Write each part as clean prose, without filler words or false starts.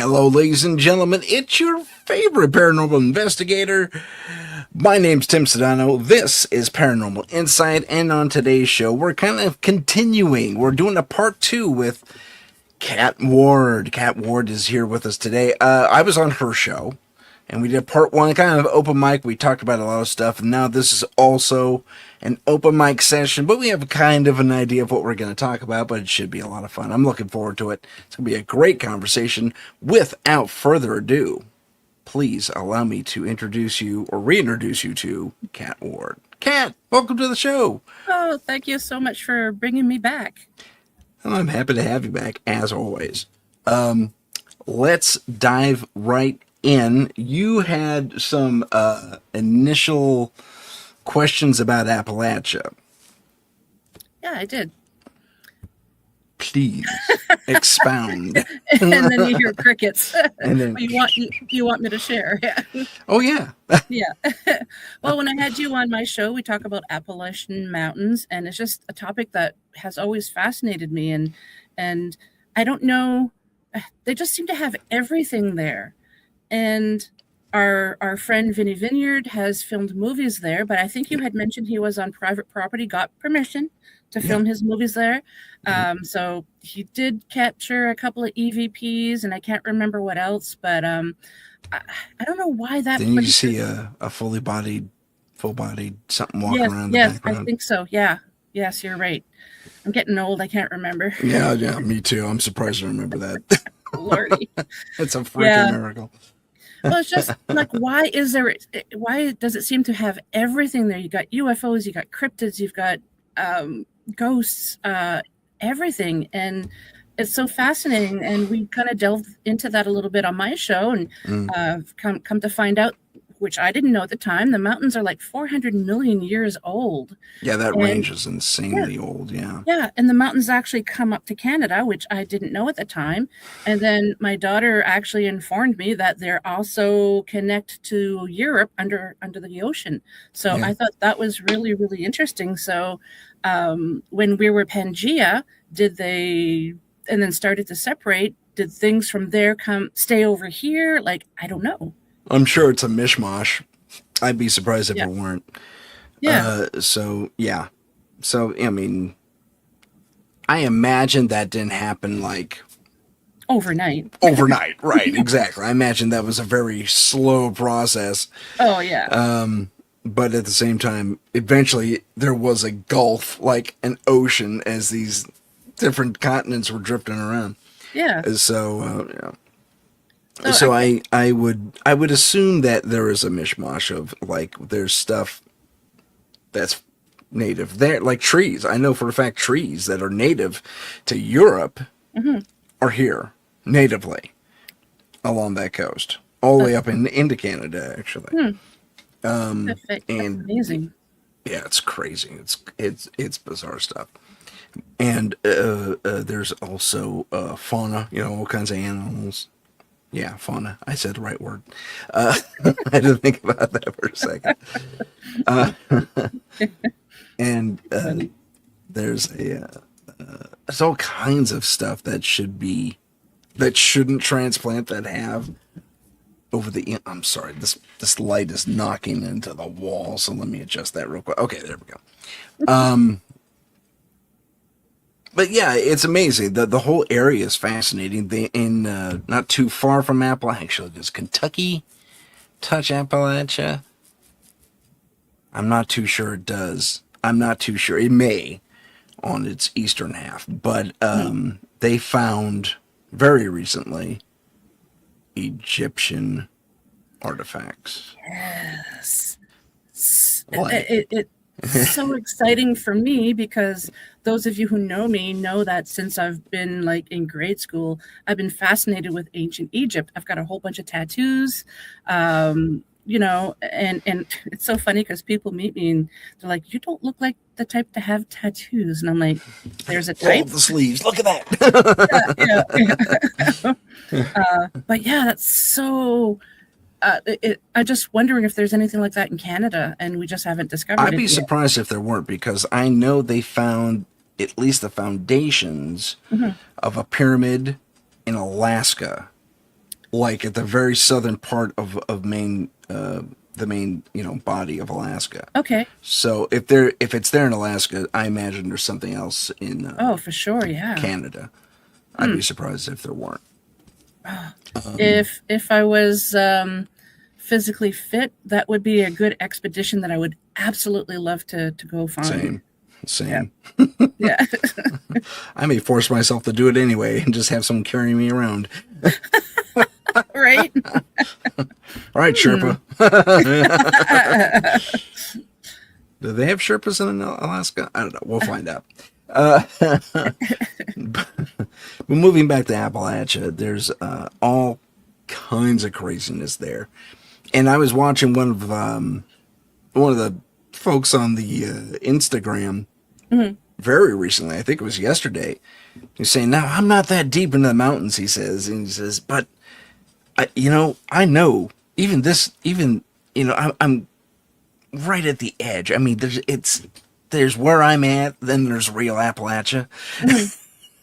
Hello, ladies and gentlemen. It's your favorite paranormal investigator. My name's Tim Sedano. This is Paranormal Insight, and on today's show, we're kind of continuing. We're doing a part 2 with Kat Ward. Kat Ward is here with us today. I was on her show, and we did part 1, kind of open mic. We talked about a lot of stuff, and now this is also an open mic session, but we have kind of an idea of what we're going to talk about, but it should be a lot of fun. I'm looking forward to it. It's going to be a great conversation. Without further ado, please allow me to introduce you or reintroduce you to Kat Ward. Kat, welcome to the show. Oh, thank you so much for bringing me back. Well, I'm happy to have you back, as always. Let's dive right in. You had some initial questions about Appalachia. Yeah, I did. Please expound. And then you hear crickets. And then you want me to share? Yeah. Oh yeah. Yeah. Well, when I had you on my show, we talk about Appalachian Mountains, and it's just a topic that has always fascinated me. And I don't know, they just seem to have everything there. And our friend Vinnie Vineyard has filmed movies there, but I think you had mentioned he was on private property, got permission to film his movies there. So he did capture a couple of EVPs, and I can't remember what else, but I don't know why that. Didn't you see a full bodied something walking around the background? Yes, I think so. Yeah. Yes, you're right. I'm getting old. I can't remember. Yeah, me too. I'm surprised I remember that. Lordy. It's a freaking miracle. Well, it's just like, why does it seem to have everything there? You got UFOs, you got cryptids, you've got ghosts, everything. And it's so fascinating. And we kind of delved into that a little bit on my show, and come to find out, which I didn't know at the time, the mountains are like 400 million years old. Yeah, that range is insanely old, yeah. Yeah, and the mountains actually come up to Canada, which I didn't know at the time. And then my daughter actually informed me that they're also connect to Europe under the ocean. So I thought that was really, really interesting. So when we were Pangea, and then started to separate, did things from there stay over here? Like, I don't know. I'm sure it's a mishmash. I'd be surprised if it weren't. Yeah. So, I mean, I imagine that didn't happen like overnight. Right, exactly. I imagine that was a very slow process. Oh, yeah. But at the same time, eventually there was a gulf, like an ocean, as these different continents were drifting around. Yeah. So, So I would assume that there is a mishmash of, like, there's stuff that's native there, like trees. I know for a fact trees that are native to Europe are here natively along that coast, all the way up into Canada, actually. That's amazing. Yeah, it's crazy. It's bizarre stuff. And there's also fauna, all kinds of animals. Yeah, fauna. I said the right word. I had to think about that for a second. And there's all kinds of stuff that shouldn't transplant, that have over the. I'm sorry, this light is knocking into the wall, so let me adjust that real quick. Okay, there we go. But yeah, it's amazing. The whole area is fascinating. Not too far from Appalachia, does Kentucky touch Appalachia? I'm not too sure it does. I'm not too sure. It may on its eastern half. But they found very recently Egyptian artifacts. Yes. It's so exciting for me, because those of you who know me know that since I've been like in grade school, I've been fascinated with ancient Egypt. I've got a whole bunch of tattoos, and it's so funny because people meet me and they're like, "You don't look like the type to have tattoos," and I'm like, "There's a type." Roll the sleeves. Look at that. But yeah, that's so. I'm just wondering if there's anything like that in Canada, and we just haven't discovered it. I'd be surprised if there weren't, because I know they found at least the foundations of a pyramid in Alaska like at the very southern part of Maine, the main, body of Alaska. Okay. So if it's there in Alaska, I imagine there's something else in Oh, for sure, yeah. Canada. I'd be surprised if there weren't. If I was physically fit, that would be a good expedition that I would absolutely love to go find. Same. Yeah. I may force myself to do it anyway and just have someone carry me around. Right? All right, Sherpa. Do they have Sherpas in Alaska? I don't know. We'll find out. But moving back to Appalachia, there's all kinds of craziness there. And I was watching one of the folks on the Instagram very recently. I think it was yesterday. He's saying, "Now I'm not that deep into the mountains," he says, and he says, "But I know I'm right at the edge. I mean, there's where I'm at, then there's real Appalachia."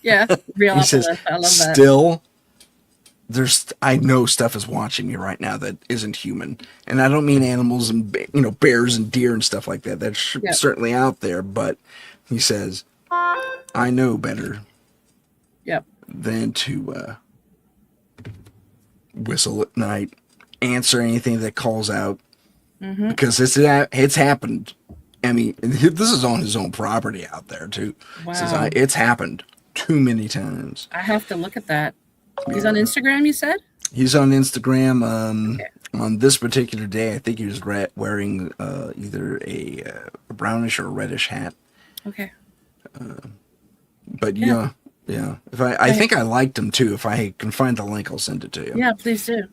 Yeah, real He Appalachia. says, I love that. still, I know stuff is watching me right now that isn't human, and I don't mean animals and bears and deer and stuff like that. That's certainly out there, but he says, I know better. Yep. Than to whistle at night, answer anything that calls out, because it's happened. I mean, this is on his own property out there too. Wow. Says, it's happened too many times. I have to look at that. He's on Instagram, you said? He's on Instagram. On this particular day, I think he was wearing either a brownish or reddish hat. Okay. But yeah. If I think I liked him too. If I can find the link, I'll send it to you. Yeah, please do.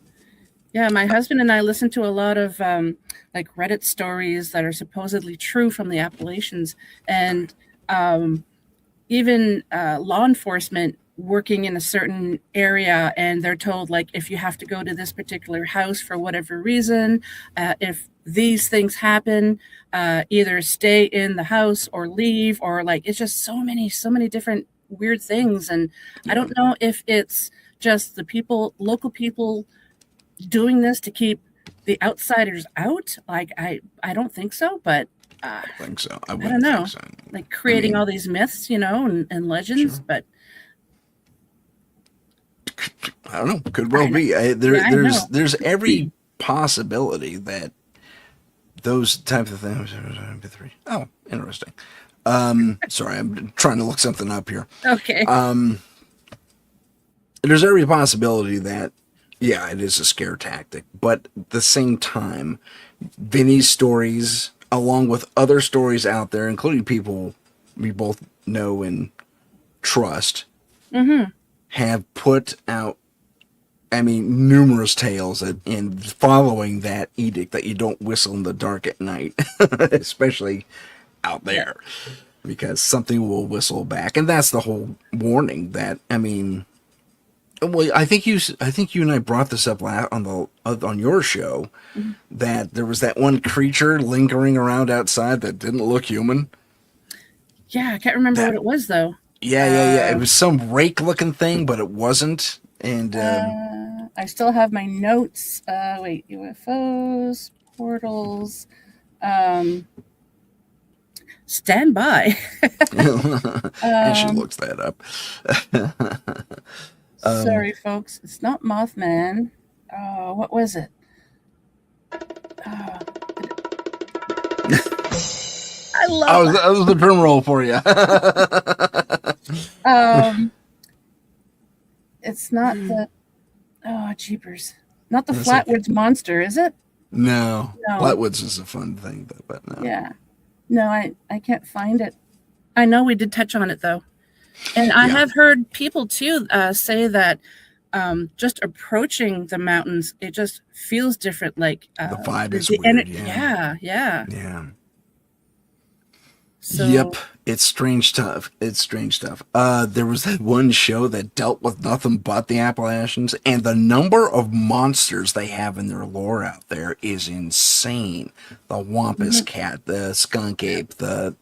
Yeah, my husband and I listen to a lot of like Reddit stories that are supposedly true from the Appalachians, and even law enforcement working in a certain area, and they're told, like, if you have to go to this particular house for whatever reason, if these things happen, either stay in the house or leave, or like, it's just so many different weird things. And I don't know if it's just the local people doing this to keep the outsiders out. Like, I don't think so, but I think so. I don't know. Think so. Like creating all these myths, and legends, Sure. but I don't know. Could well be. There's every possibility that those types of things. Oh, interesting. Sorry, I'm trying to look something up here. okay. There's every possibility that, it is a scare tactic, but at the same time, Vinnie's stories, along with other stories out there, including people we both know and trust, have put out, numerous tales in following that edict that you don't whistle in the dark at night, especially out there, because something will whistle back. And that's the whole warning that, well, I think you and I brought this up on your show, that there was that one creature lingering around outside that didn't look human. Yeah, I can't remember what it was though. Yeah. It was some rake-looking thing, but it wasn't. And I still have my notes. UFOs, portals. Stand by. and she looks that up. Sorry, folks. It's not Mothman. What was it? I love that was the drum roll for you. It's not the... Oh, jeepers. Not the Flatwoods Monster, is it? No. Flatwoods is a fun thing, but no. Yeah. No, I can't find it. I know we did touch on it, though. And I have heard people, too, say that just approaching the mountains, it just feels different. Like the vibe is weird. Yeah. So, yep, it's strange stuff. There was that one show that dealt with nothing but the Appalachians, and the number of monsters they have in their lore out there is insane. The Wampus Cat, the Skunk Ape, the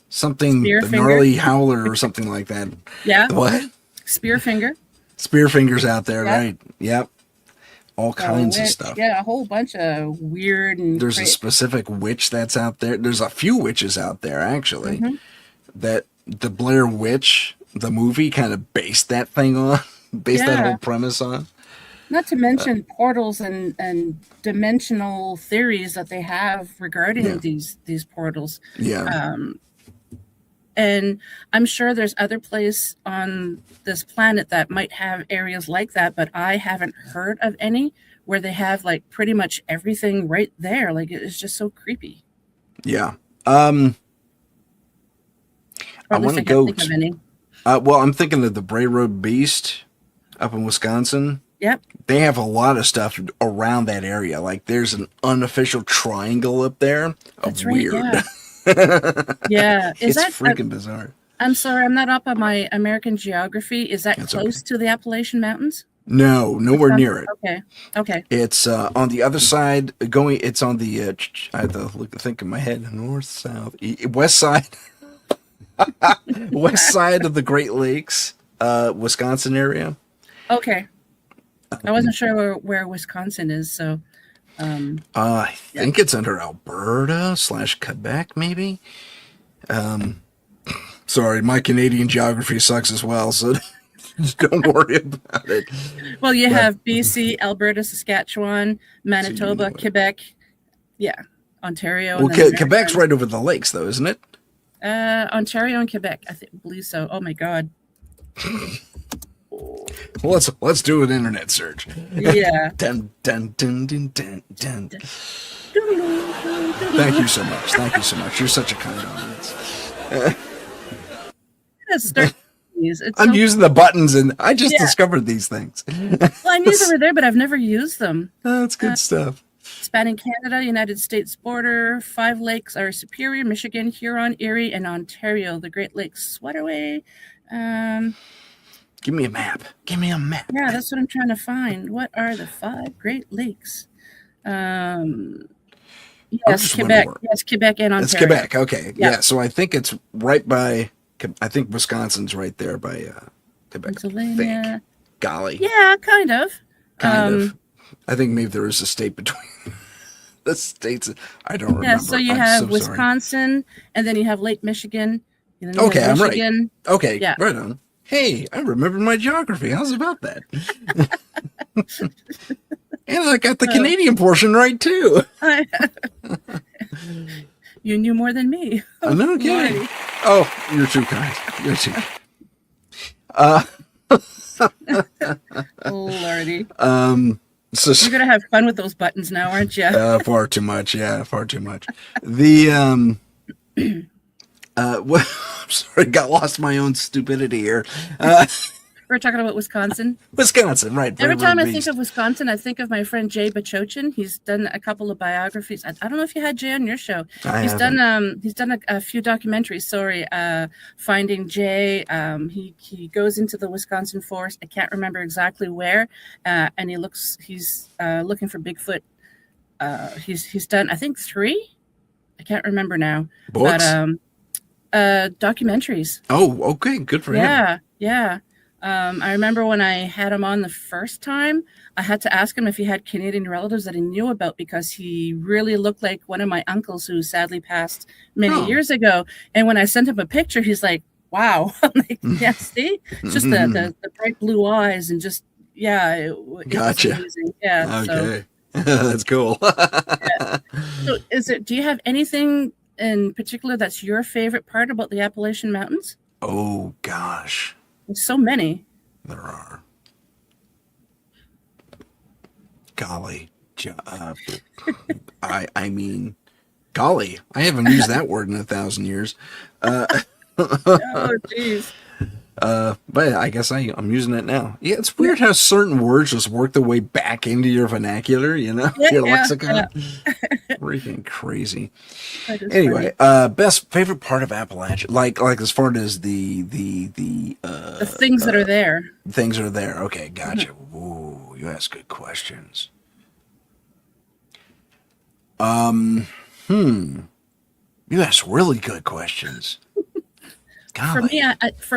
something, the Gnarly Howler or something like that. Yeah. What? Spearfinger. Spearfinger's out there, Yep. right? Yep. All kinds of witch, stuff. yeah, a whole bunch of weird and There's a specific witch that's out there. There's a few witches out there, actually. Mhm. That the Blair Witch, the movie, kind of based that thing on, based that Yeah. whole premise on. Not to mention portals and dimensional theories that they have regarding Yeah. these portals. Yeah. And I'm sure there's other places on this planet that might have areas like that, but I haven't heard of any where they have like pretty much everything right there. Like it's just so creepy. Yeah. Or I at least want to can't go. think of any. Well, I'm thinking of the Bray Road Beast up in Wisconsin. Yep. They have a lot of stuff around that area. Like there's an unofficial triangle up there of That's right, weird. yeah. Yeah. Is It's that freaking bizarre. I'm sorry, I'm not up on my American geography. Is that That's close to the Appalachian Mountains? No, nowhere near it. Okay. Okay. It's on the other side. It's on the. I have to think in my head. North, south, west side. West side of the Great Lakes, Wisconsin area. Okay. I wasn't sure where Wisconsin is, so I think it's under Alberta / Quebec, maybe. Sorry, my Canadian geography sucks as well, so just don't worry about it. well, you have BC, Alberta, Saskatchewan, Manitoba, Quebec, yeah, Ontario. Well, and then Quebec's America. right over the lakes, though, isn't it? Ontario and Quebec, believe so. Oh my God. Well, let's do an internet search. Yeah. Dun, dun, dun, dun, dun, dun. Thank you so much. Thank you so much. You're such a kind audience. Let's start these. It's I'm so- using the buttons, and I just Yeah. discovered these things. well, I knew they were there, but I've never used them. That's good stuff. Spanning Canada, United States border, 5 lakes are Superior, Michigan, Huron, Erie, and Ontario. The Great Lakes Waterway. Give me a map. Give me a map. Yeah, that's what I'm trying to find. What are the 5 Great Lakes? Yes, just Quebec. wondering. Yes, Quebec and Ontario. It's Quebec. Okay. Yeah. Yeah. So I think it's right by. I think Wisconsin's right there by Quebec. I Pennsylvania. think. Golly. Yeah, kind of. Kind of. I think maybe there is a state between the states. I don't remember. Yeah, so you I'm have so sorry. Wisconsin, and then you have Lake Michigan. And then you Okay, have I'm right. Michigan. Okay. Yeah. Right on. Hey, I remember my geography. How's about that? And I got the Canadian portion right too. You knew more than me. No kidding. Lordy. Oh, you're too kind. You're too kind. Lordy. So You're going to have fun with those buttons now, aren't you? far too much. Yeah, far too much. The what? I'm sorry, got lost in my own stupidity here. We're talking about Wisconsin. Wisconsin, right? Every Brave time I Beast. think of Wisconsin, I think of my friend Jay Bachochin. He's done a couple of biographies. I don't know if you had Jay on your show. He's done a few documentaries. Sorry, Finding Jay. He goes into the Wisconsin forest. I can't remember exactly where, and he's looking for Bigfoot. He's done, I think, 3. I can't remember now. Books? But documentaries. Oh, okay, good for him. Yeah. I remember when I had him on the first time, I had to ask him if he had Canadian relatives that he knew about because he really looked like one of my uncles who sadly passed many years ago. And when I sent him a picture, he's like, wow. I'm like, yeah, see? It's just the bright blue eyes and just, yeah. It Gotcha. was amazing. Yeah. Okay. That's cool. Yeah. So do you have anything in particular that's your favorite part about the Appalachian Mountains? Oh, gosh. There's so many. There are. Golly. I mean, golly. I haven't used that word in 1,000 years. Oh, jeez. But I guess I'm using it now. Yeah, it's weird how certain words just work their way back into your vernacular, you know, your lexicon. Freaking crazy. Anyway, best favorite part of Appalachia, like as far as the things that are there. Things are there. Okay, gotcha. Ooh, you ask good questions. You ask really good questions. For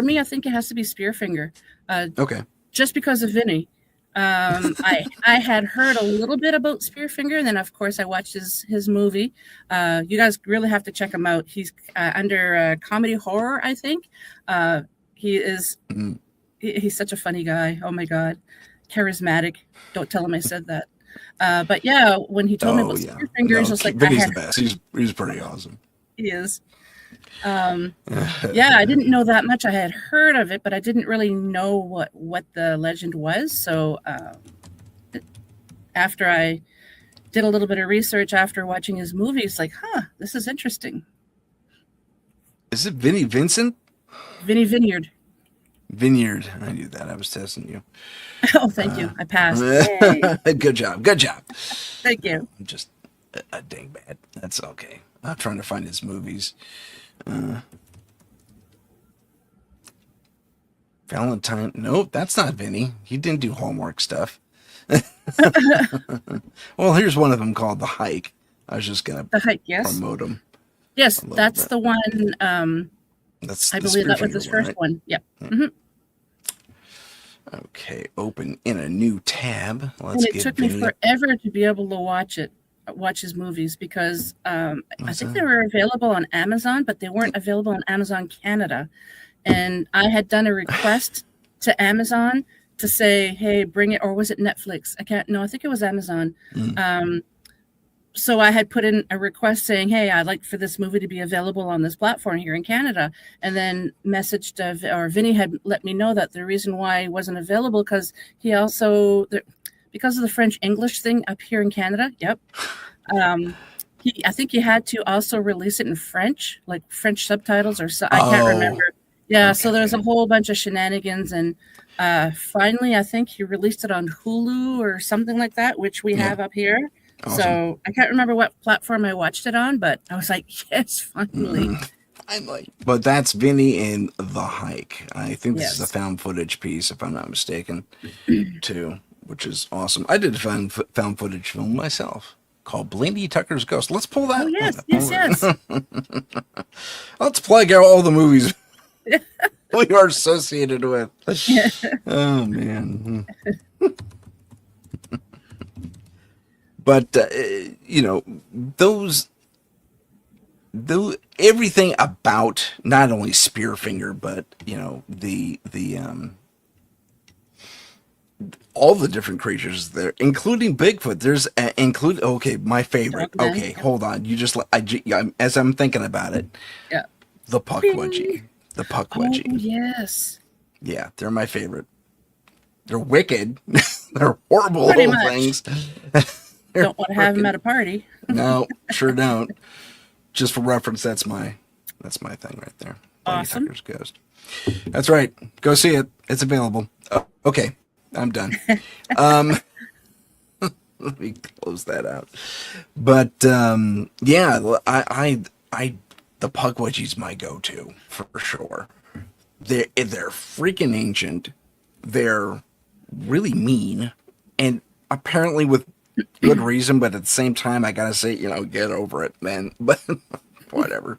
me, I think it has to be Spearfinger. Okay. just because of Vinnie. I had heard a little bit about Spearfinger, and then of course I watched his movie. You guys really have to check him out. He's under comedy horror, I think. He is he's such a funny guy. Oh my god, charismatic. Don't tell him I said that. But yeah, when he told me about Spearfinger, I was like, Vinny's the best. He's pretty awesome. He is. Yeah, I didn't know that much. I had heard of it, but I didn't really know what the legend was. So after I did a little bit of research after watching his movie, it's like, this is interesting. Is it Vinnie Vincent? Vinnie Vineyard. Vineyard. I knew that. I was testing you. Oh, thank you. I passed. Good job. Good job. Thank you. I'm just a dingbat. That's okay. I'm trying to find his movies. Valentine. Nope, that's not Vinny. He didn't do Hallmark stuff. Well, here's one of them called The Hike. I was just gonna promote him. Yes, that's the one. That's I believe that was his first one. Yep. Mm-hmm. Okay, open in a new tab. And it took me forever to be able to watch his movies because I think they were available on Amazon, but they weren't available on Amazon Canada. And I had done a request to Amazon to say, hey, bring it, or was it Netflix? I think it was Amazon. So I had put in a request saying, hey, I'd like for this movie to be available on this platform here in Canada. And then Vinny had let me know that the reason why it wasn't available because he also, because of the French-English thing up here in Canada, I think he had to also release it in French, like French subtitles or so. I can't remember. Yeah, okay. So there was a whole bunch of shenanigans. And finally, I think he released it on Hulu or something like that, which we have up here. Awesome. So I can't remember what platform I watched it on, but I was like, yes, finally. But that's Vinny in The Hike. I think this is a found footage piece, if I'm not mistaken, too, which is awesome. I did a found footage film myself called Blandy Tucker's Ghost. Let's pull that. Oh, yes. Let's plug all the movies we are associated with. Oh, man. But, everything about not only Spearfinger, but, all the different creatures there, including Bigfoot. There's, my favorite. Okay, hold on. As I'm thinking about it. Yeah. The Puckwudgie. The Puckwudgie. Oh, yes. Yeah, they're my favorite. They're wicked. They're horrible little things. Don't want to have them at a party. No, sure don't. Just for reference, that's my thing right there. Awesome. Tucker's Ghost. That's right. Go see it. It's available. Oh, okay, I'm done. Let me close that out. But I the Puckwudgie's my go-to for sure. They're freaking ancient. They're really mean, and apparently with good reason, but at the same time, I gotta say, get over it, man. But whatever.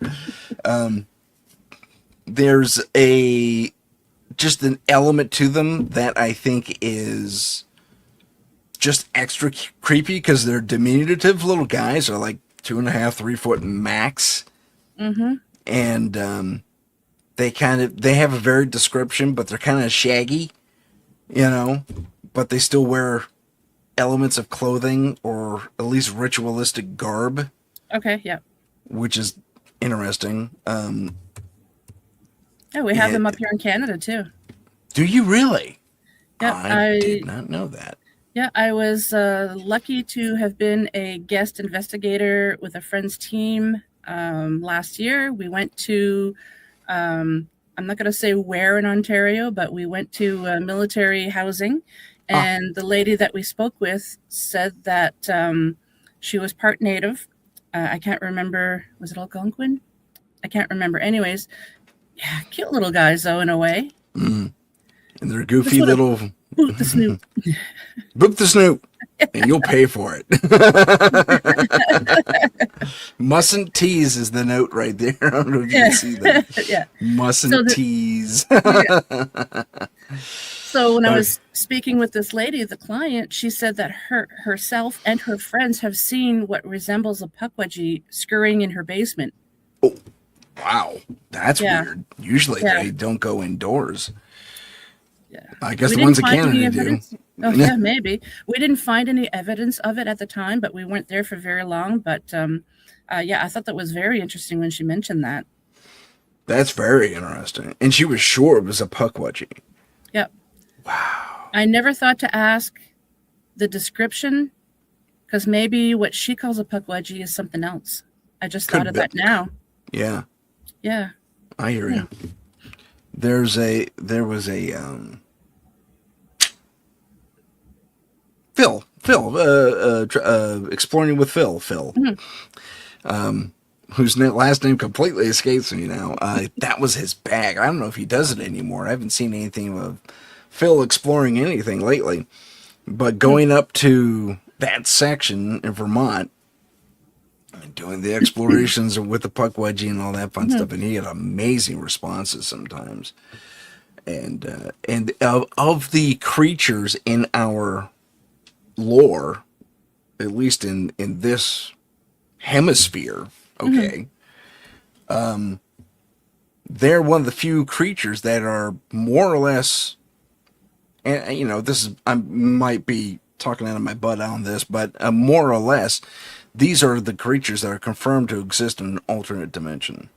There's just an element to them that I think is just extra creepy because they're diminutive little guys. They're like 2.5, 3 foot max. Mm-hmm. And they have a varied description, but they're kind of shaggy, but they still wear elements of clothing or at least ritualistic garb. Okay, yeah. Which is interesting. We have them up here in Canada too. Do you really? Yeah, I did not know that. Yeah, I was lucky to have been a guest investigator with a friend's team last year. We went to, I'm not going to say where in Ontario, but we went to military housing. And the lady that we spoke with said that she was part Native. I can't remember. Was it Algonquin? I can't remember. Anyways, yeah, cute little guys, though, in a way. Mm. And they're goofy little... Boot the snoop. Boot the snoop. And you'll pay for it. Mustn't tease is the note right there. I don't know if you can see that. Yeah. Mustn't tease. Yeah. So when I was speaking with this lady, the client, she said that herself and her friends have seen what resembles a pukwudgie scurrying in her basement. Oh, wow. That's weird. Usually they don't go indoors. Yeah. I guess the ones in Canada do. Oh, yeah, maybe. We didn't find any evidence of it at the time, but we weren't there for very long. But I thought that was very interesting when she mentioned that. That's very interesting. And she was sure it was a pukwudgie. Yep. Wow. I never thought to ask the description because maybe what she calls a pukwudgie is something else. I just thought of that now. Yeah. Yeah. I hear you. There was a Phil, exploring with Phil, whose last name completely escapes me now. That was his bag. I don't know if he does it anymore. I haven't seen anything of Phil exploring anything lately, but going up to that section in Vermont and doing the explorations with the pukwudgie and all that fun stuff, and he had amazing responses sometimes. And of the creatures in our lore, at least in this hemisphere, they're one of the few creatures that are more or less, and this is, I might be talking out of my butt on this, but more or less, these are the creatures that are confirmed to exist in an alternate dimension.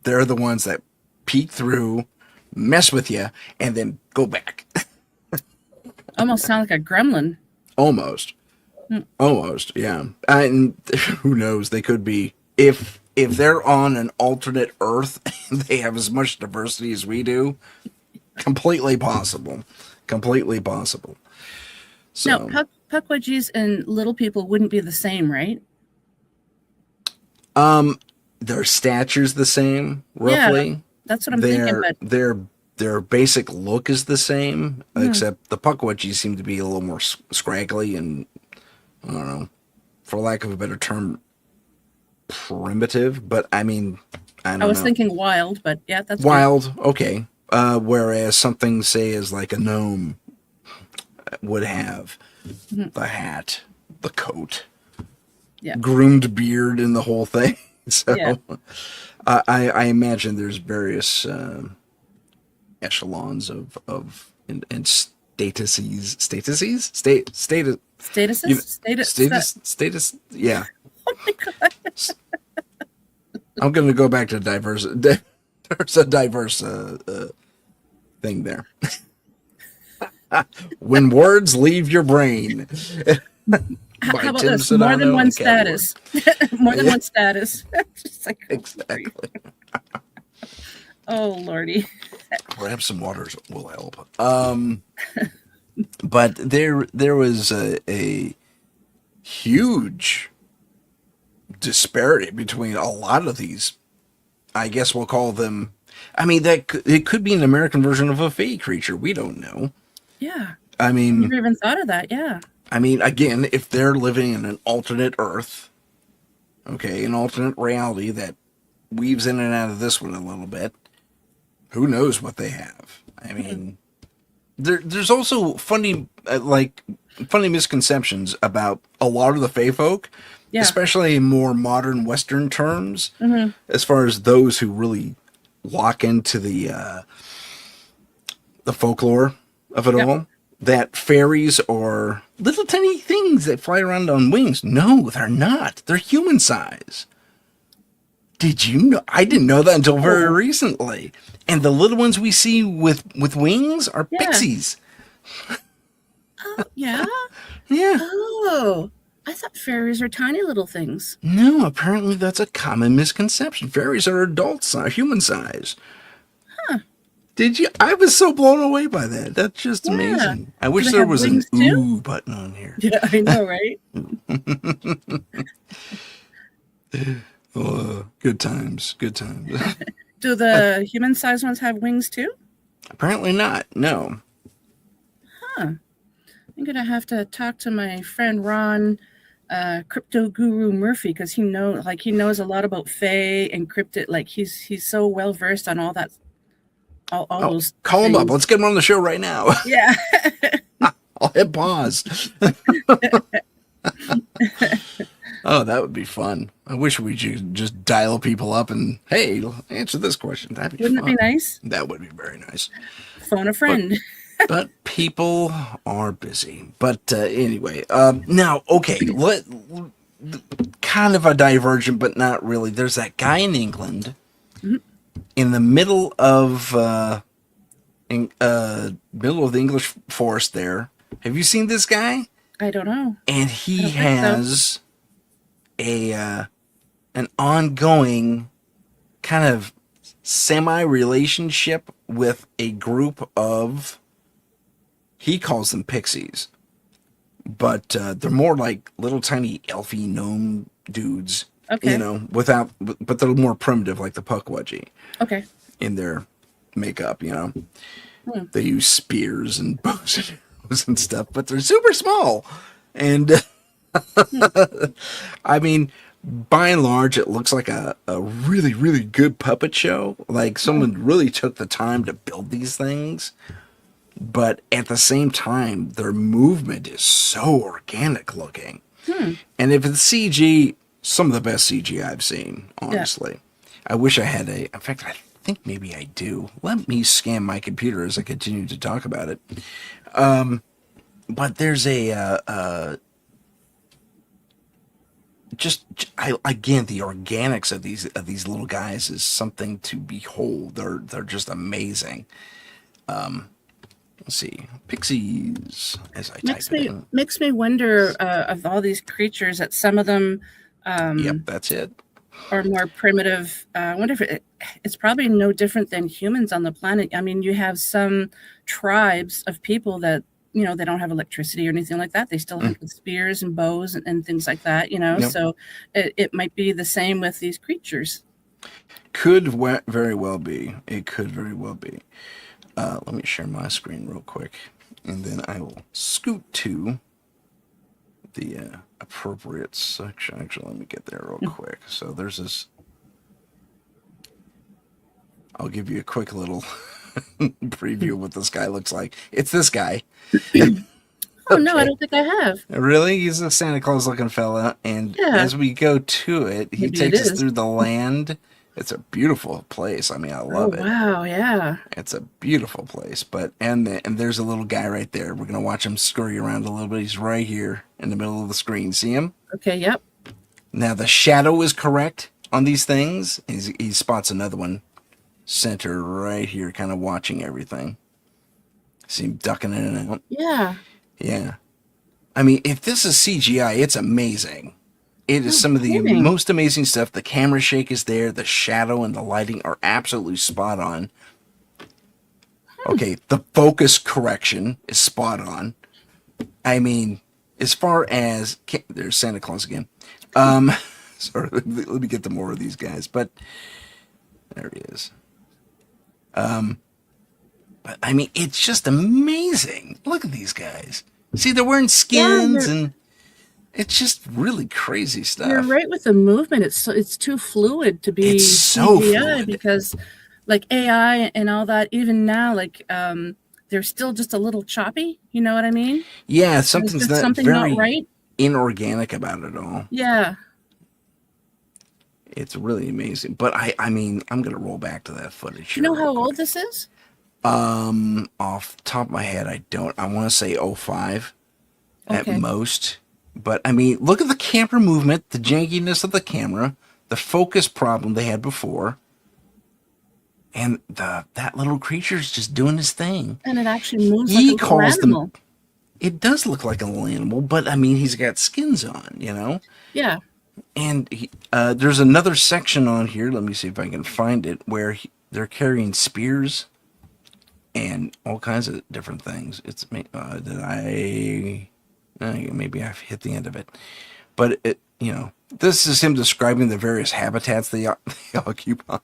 They're the ones that peek through, mess with you, and then go back. Almost sound like a gremlin. Almost, yeah. And who knows? They could be, if they're on an alternate Earth and they have as much diversity as we do. Completely possible. So, now, pukwudgies and little people wouldn't be the same, right? Their stature's the same, roughly. Yeah, that's what I'm thinking. But their basic look is the same, except the pukwudgies seem to be a little more scraggly and, I don't know, for lack of a better term, primitive. But I mean, I was thinking wild, but yeah, that's wild. Good. Okay. Whereas something, say, is like a gnome would have the hat, the coat, groomed beard, and the whole thing. So I imagine there's various echelons of and statuses. Yeah. Oh my gosh. I'm going to go back to diverse. There's a diverse thing there. When words leave your brain. How about this? More than one status. More than one status. Just like, exactly. Oh, Lordy. Perhaps some waters will help. But there was a huge disparity between a lot of these. I guess we'll call them. I mean, it could be an American version of a fey creature. We don't know. Yeah. I mean, never even thought of that. Yeah. I mean, again, if they're living in an alternate Earth, an alternate reality that weaves in and out of this one a little bit, who knows what they have? I mean, there's also funny misconceptions about a lot of the fey folk, especially in more modern Western terms, as far as those who really lock into the folklore of it all. That fairies are little tiny things that fly around on wings. No, they're not. They're human size. Did you know? I didn't know that until very recently. And the little ones we see with wings are pixies. Oh, yeah? Yeah. Oh, I thought fairies are tiny little things. No, apparently that's a common misconception. Fairies are adult size, human size. Huh. Did you? I was so blown away by that. That's just amazing. I wish there was an ooh button on here. Yeah, I know, right? Oh, good times. Good times. Do the human-sized ones have wings too? Apparently not. No. Huh. I'm going to have to talk to my friend Ron crypto guru Murphy, because he knows a lot about Fae and cryptid. Like he's so well versed on all that, all those. Call him things. up. Let's get him on the show right now. Yeah. I'll hit pause. Oh, that would be fun. I wish we could just dial people up and, hey, answer this question. That'd be Wouldn't fun. it be nice? That would be very nice. Phone a friend. But people are busy. But anyway, now, okay, kind of a divergent, but not really. There's that guy in England in the middle of the English forest there. Have you seen this guy? I don't know. And he has an ongoing kind of semi-relationship with a group of, he calls them pixies, but they're more like little tiny elfy gnome dudes. Okay. You know, but they're more primitive, like the Pukwudgie. Okay. In their makeup, you know. They use spears and bows and stuff, but they're super small. And I mean, by and large, it looks like a really, really good puppet show. Like someone really took the time to build these things. But at the same time, their movement is so organic looking. And if it's CG, some of the best CG I've seen, honestly. Yeah. I wish I had in fact, I think maybe I do. Let me scan my computer as I continue to talk about it. But there's again, the organics of these little guys is something to behold. They're just amazing. Let's see, pixies. As I type it in. Makes me wonder of all these creatures that some of them. Yep, that's it. Are more primitive. I wonder if it's probably no different than humans on the planet. I mean, you have some tribes of people that, you know, they don't have electricity or anything like that. They still hunt with spears and bows and things like that, you know. Yep. So it might be the same with these creatures. Could very well be. It could very well be. Let me share my screen real quick, and then I will scoot to the appropriate section. Actually, let me get there real quick. So there's this. I'll give you a quick little preview of what this guy looks like. It's this guy. Oh, no, I don't think I have. Really? He's a Santa Claus looking fella. And as we go to it, he takes us through the land. It's a beautiful place. I mean, I love it. Wow, yeah. It's a beautiful place. But and there's a little guy right there. We're going to watch him scurry around a little bit. He's right here in the middle of the screen. See him? Okay, yep. Now, the shadow is correct on these things. He spots another one center right here, kind of watching everything. See him ducking in and out. Yeah. Yeah. I mean, if this is CGI, it's amazing. It is some of the most amazing stuff. The camera shake is there. The shadow and the lighting are absolutely spot on. Okay, the focus correction is spot on. I mean, as far as... There's Santa Claus again. Sorry, let me get to more of these guys. But there he is. But, I mean, it's just amazing. Look at these guys. See, they're wearing skins and... It's just really crazy stuff. You're right with the movement. It's too fluid to be so CGI fluid. Because like AI and all that, even now, like they're still just a little choppy. You know what I mean? Yeah, something's something very not right. Inorganic about it all. Yeah. It's really amazing. But I mean, I'm gonna roll back to that footage. Do you know how old this is? Off the top of my head, I don't. I want to say 05 at most. But, I mean, look at the camera movement, the jankiness of the camera, the focus problem they had before, and that little creature's just doing his thing. And it actually moves like a little animal. It does look like a little animal, but, I mean, he's got skins on, you know? Yeah. And there's another section on here, let me see if I can find it, where they're carrying spears and all kinds of different things. It's maybe I've hit the end of it, but this is him describing the various habitats they occupy,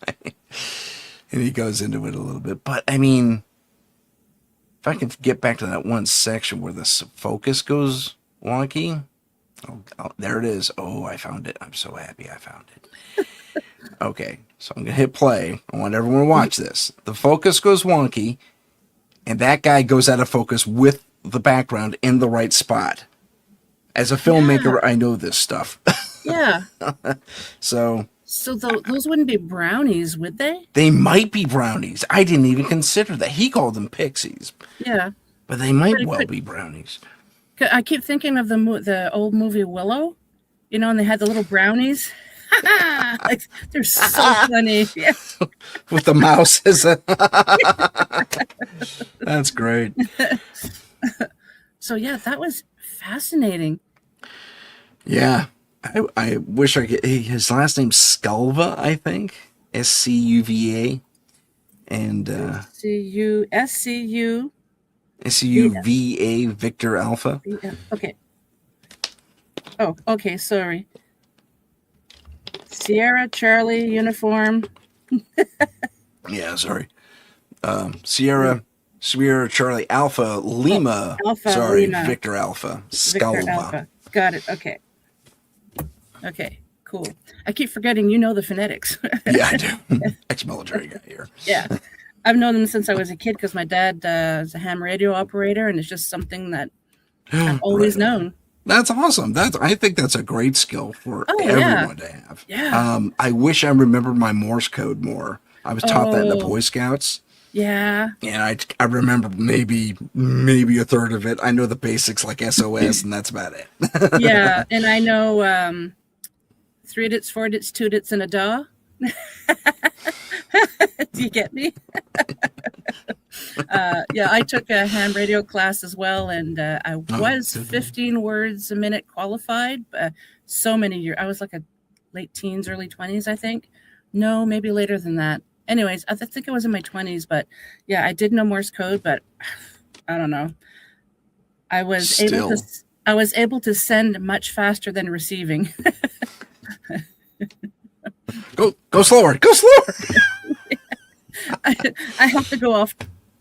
and he goes into it a little bit. But I mean, if I can get back to that one section where the focus goes wonky, Oh, there it is. Oh, I found it. I'm so happy I found it. Okay, so I'm going to hit play. I want everyone to watch this. The focus goes wonky, and that guy goes out of focus with the background in the right spot. As a filmmaker, I know this stuff. Yeah. So those wouldn't be brownies, would they? They might be brownies. I didn't even consider that. He called them pixies. Yeah. But they might be brownies. I keep thinking of the old movie Willow, and they had the little brownies. Like, they're so funny. Yeah. With the mouse as a... That's great. So, yeah, that was fascinating. Yeah. I wish I could... His last name's Sculva, I think. Scuva. And... Scuva, Victor Alpha. Okay. Oh, okay, sorry. Sierra, Charlie, uniform. Yeah, sorry. Sierra, Charlie, Alpha, Lima. Lima. Victor Alpha. Sculva. Got it. Okay. Okay, cool. I keep forgetting the phonetics. Yeah, I do. Ex-military guy here. Yeah. I've known them since I was a kid because my dad is a ham radio operator, and it's just something that I've always known. That's awesome. I think that's a great skill for everyone to have. Yeah. I wish I remembered my Morse code more. I was taught that in the Boy Scouts. Yeah. And I remember maybe a third of it. I know the basics like SOS, and that's about it. Yeah, and I know 3 dits, 4 dits, 2 dits, and a da. Do you get me? Yeah, I took a ham radio class as well, and I was 15 words a minute qualified. So many years. I was like a late teens, early 20s, I think. No, maybe later than that. Anyways, I think it was in my 20s, but yeah, I did know Morse code, but I don't know. I was able to send much faster than receiving. Go slower. I have to go off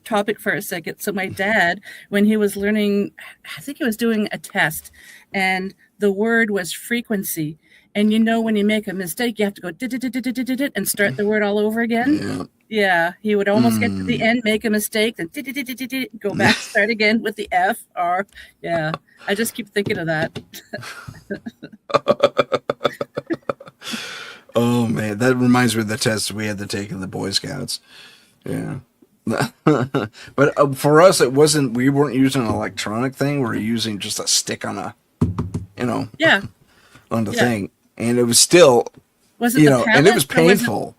topic for a second. So my dad, when he was learning, I think he was doing a test, and the word was frequency. And when you make a mistake, you have to go and start the word all over again. Yeah, he would almost get to the end, make a mistake, then go back, start again with the F, R. Yeah, I just keep thinking of that. Oh, man, that reminds me of the test we had to take in the Boy Scouts. Yeah. But for us, we weren't using an electronic thing. We were using just a stick on on the thing. And it was still, was it the and it was painful.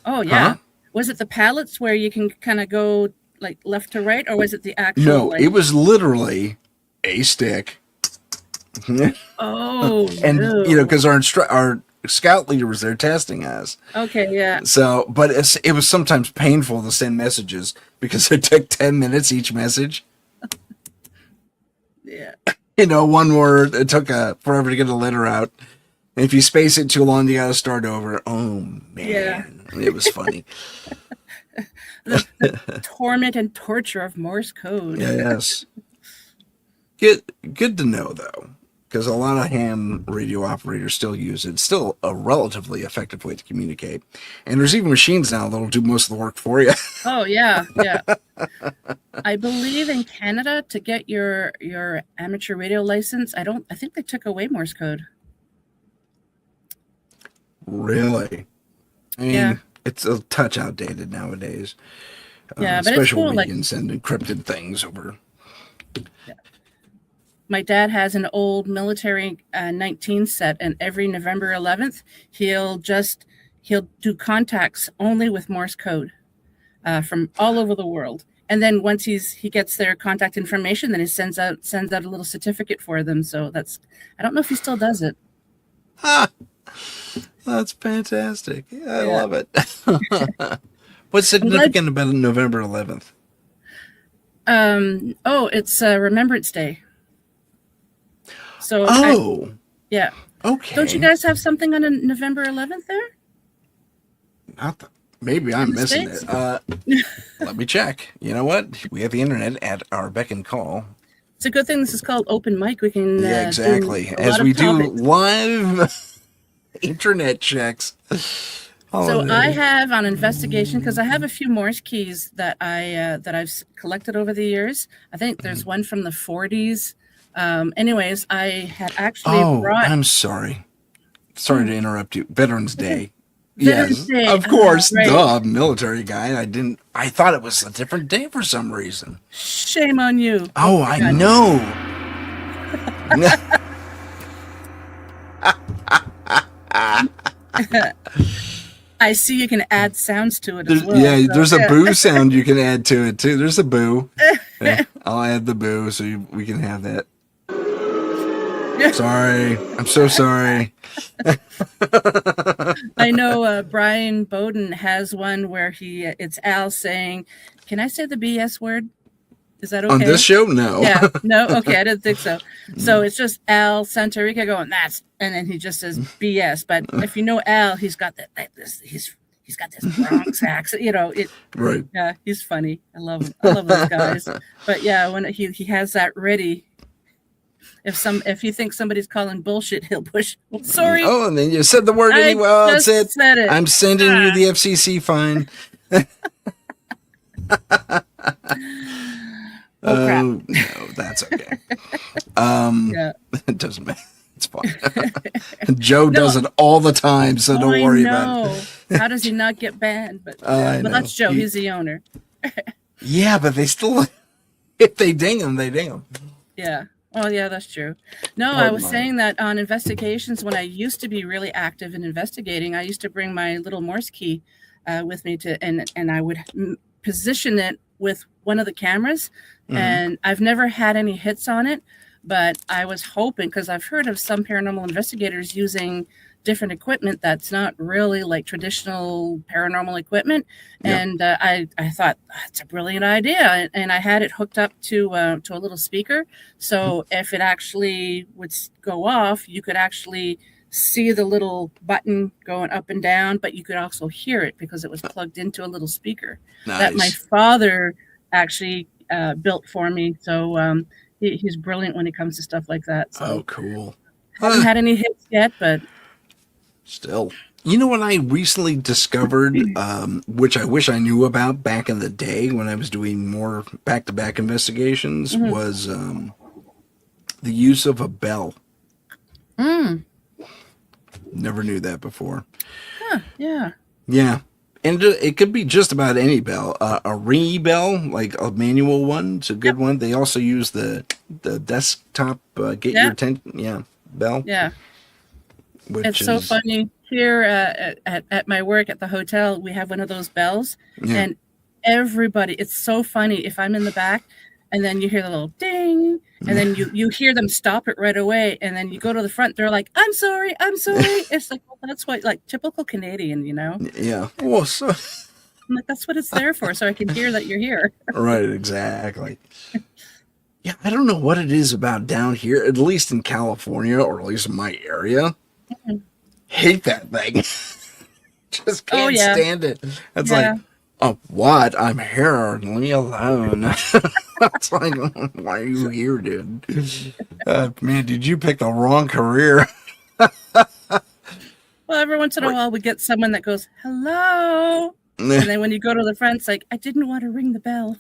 Oh, yeah. Huh? Was it the pallets where you can kind of go like left to right, or was it the actual? No, it was literally a stick. Oh, and because our scout leader was there testing us. Okay, yeah. So, but it was sometimes painful to send messages because it took 10 minutes each message. Yeah. One word, it took forever to get a letter out. And if you space it too long, you got to start over. Oh, man. Yeah. It was funny. the torment and torture of Morse code. Yes. Good to know, though, because a lot of ham radio operators still use it. It's still a relatively effective way to communicate. And there's even machines now that'll do most of the work for you. Oh, yeah, yeah. I believe in Canada, to get your amateur radio license, I think they took away Morse code. Really? I mean, it's a touch outdated nowadays. Yeah, but especially it's cool, when you can send encrypted things over. Yeah. My dad has an old military 19 set, and every November 11th, he'll do contacts only with Morse code from all over the world. And then once he gets their contact information, then he sends out a little certificate for them. So I don't know if he still does it. That's fantastic. I love it. What's significant about November 11th? It's Remembrance Day. So yeah. Okay. Don't you guys have something on a November 11th there? Maybe I'm missing it. Let me check. You know what? We have the internet at our beck and call. It's a good thing this is called open mic. We can Yeah, exactly. As we do live internet checks. So I have on investigation, because I have a few Morse keys that I've collected over the years. I think there's one from the 40s. Anyways, I had actually brought. I'm sorry. Sorry to interrupt you. Veterans Day. Veterans Day. Of course. Right. Duh, military guy. I thought it was a different day for some reason. Shame on you. Oh, I know. I see you can add sounds to it as well. Yeah, so, there's a boo sound you can add to it too. There's a boo. Yeah, I'll add the boo so we can have that. Sorry. I'm so sorry. I know Brian Bowden has one where it's Al saying, "Can I say the BS word? Is that okay?" On this show? No. Yeah. No? Okay, I didn't think so. So it's just Al Santorica going, and then he just says BS. But if you know Al, he's got he's got this Bronx accent, right. Yeah, he's funny. I love those guys. But yeah, when he has that ready, if you think somebody's calling bullshit, he'll push. Well, sorry. Oh, and then you said the word anyway. Well, that's it. Said it. I'm sending you the FCC fine. Crap. No, that's okay. Yeah. It doesn't matter. It's fine. Joe does it all the time, so don't worry about it. How does he not get banned? But that's Joe. He's the owner. Yeah, but they still, if they ding him, they ding him. Yeah. Oh, yeah, that's true. No, I was saying that on investigations, when I used to be really active in investigating, I used to bring my little Morse key with me and I would position it with one of the cameras. Mm-hmm. And I've never had any hits on it, but I was hoping, because I've heard of some paranormal investigators using different equipment that's not really like traditional paranormal equipment. Yeah. And I thought that's a brilliant idea. And I had it hooked up to a little speaker. So if it actually would go off, you could actually see the little button going up and down, but you could also hear it because it was plugged into a little speaker. Nice. That my father actually built for me. So he's brilliant when it comes to stuff like that. So cool. Haven't had any hits yet, but still. You know what I recently discovered, which I wish I knew about back in the day when I was doing more back-to-back investigations, was the use of a bell. Never knew that before. Huh, yeah. Yeah. And it could be just about any bell. A ringy bell, like a manual one, it's a good one. They also use the desktop get your attention, bell. Yeah. It's so funny. Here at my work at the hotel, we have one of those bells. Yeah. And everybody, it's so funny. If I'm in the back and then you hear the little ding, and then you hear them stop it right away, and then you go to the front, they're like, I'm sorry. It's like, well, that's what, like, typical Canadian, Yeah. Well, so I'm like, that's what it's there for, so I can hear that you're here. Right, exactly. Yeah, I don't know what it is about down here, at least in California, or at least in my area. Hate that thing. Just can't stand it. It's like, oh, what? I'm here. Leave me alone. It's like, why are you here, dude? Man, did you pick the wrong career? Well, every once in a while, we get someone that goes, hello. And then when you go to the front, it's like, I didn't want to ring the bell.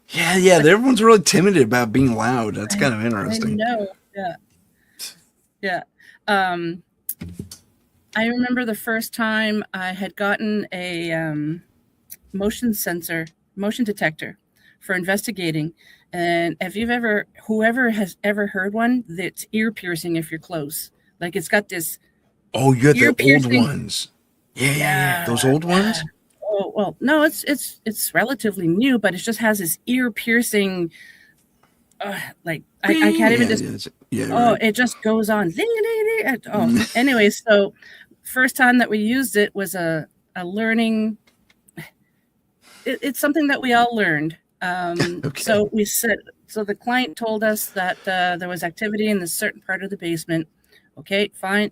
Yeah. Everyone's really timid about being loud. That's kind of interesting. I know. Yeah. I remember the first time I had gotten a motion detector for investigating. And whoever has ever heard one, that's ear piercing if you're close. Like, it's got this. Oh, you got the old ones. Yeah. Those old ones? Oh, well, no, it's relatively new, but it just has this ear piercing. Like, I can't even just. Right. It just goes on. Anyway, so first time that we used it was a learning. It's something that we all learned. Okay. So the client told us that there was activity in this certain part of the basement. Okay, fine.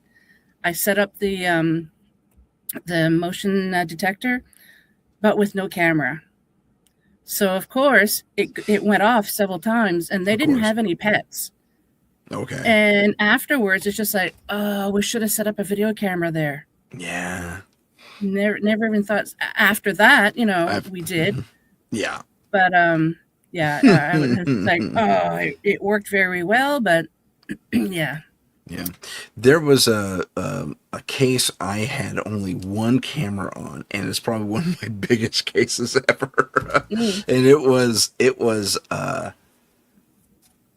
I set up the motion detector, but with no camera. So of course it went off several times, and they didn't have any pets. Okay. And afterwards, it's just like, oh, we should have set up a video camera there. Yeah. Never even thought. After that, we did. Yeah. But yeah, I was like, oh, it worked very well, but yeah. Yeah. There was a case I had only one camera on, and it's probably one of my biggest cases ever. And it was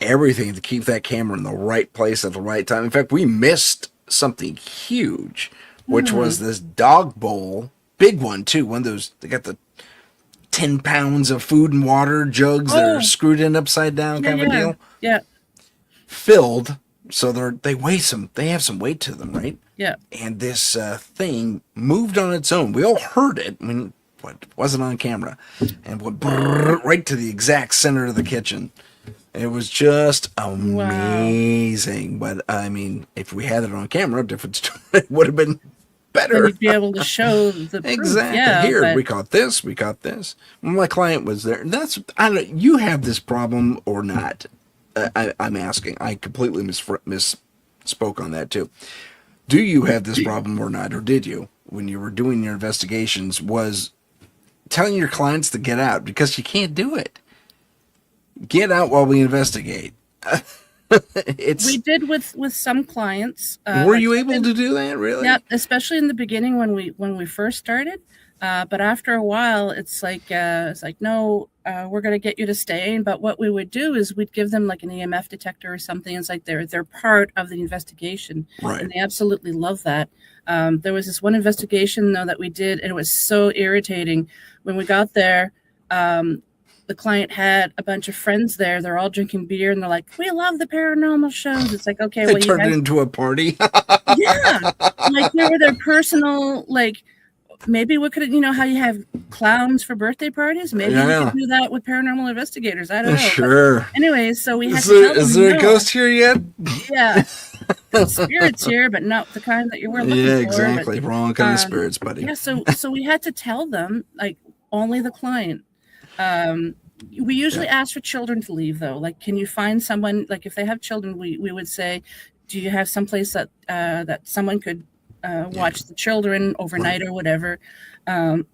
everything to keep that camera in the right place at the right time. In fact, we missed something huge, which was this dog bowl, big one too. One of those, they got the 10 pounds of food and water jugs that are screwed in upside down kind of a deal. Yeah. Filled. So they have some weight to them, right? Yeah. And this thing moved on its own. We all heard it. I mean, it wasn't on camera. And went right to the exact center of the kitchen. It was just amazing. Wow. But, I mean, if we had it on camera, different story. It would have been better. Then you'd be able to show the proof. Exactly. Yeah, Here, we caught this. When my client was there. I don't know, you have this problem or not? I'm asking. I completely misspoke on that too. Do you have this problem or not? Or did you, when you were doing your investigations, was telling your clients to get out because you can't do it? Get out while we investigate. We did with some clients. Were you able to do that, really? Yeah, especially in the beginning when we first started. But after a while, it's like no, we're going to get you to stay. But what we would do is we'd give them like an EMF detector or something. It's like they're part of the investigation, right? And they absolutely love that. There was this one investigation though that we did, and it was so irritating. When we got there, the client had a bunch of friends there. They're all drinking beer, and they're like, "We love the paranormal shows." It's like, okay, they turned it into a party. Yeah, like they were their personal like. Maybe we could, how you have clowns for birthday parties? Maybe we could do that with paranormal investigators. I don't know. Sure. But anyways, so we had to tell them, is there a ghost here yet? Yeah. Spirits here, but not the kind that you were looking for. Yeah, exactly. But, wrong kind of spirits, buddy. Yeah, so we had to tell them, like, only the client. We usually ask for children to leave, though. Like, can you find someone, like, if they have children, we would say, do you have someplace that that someone could watch the children overnight or whatever.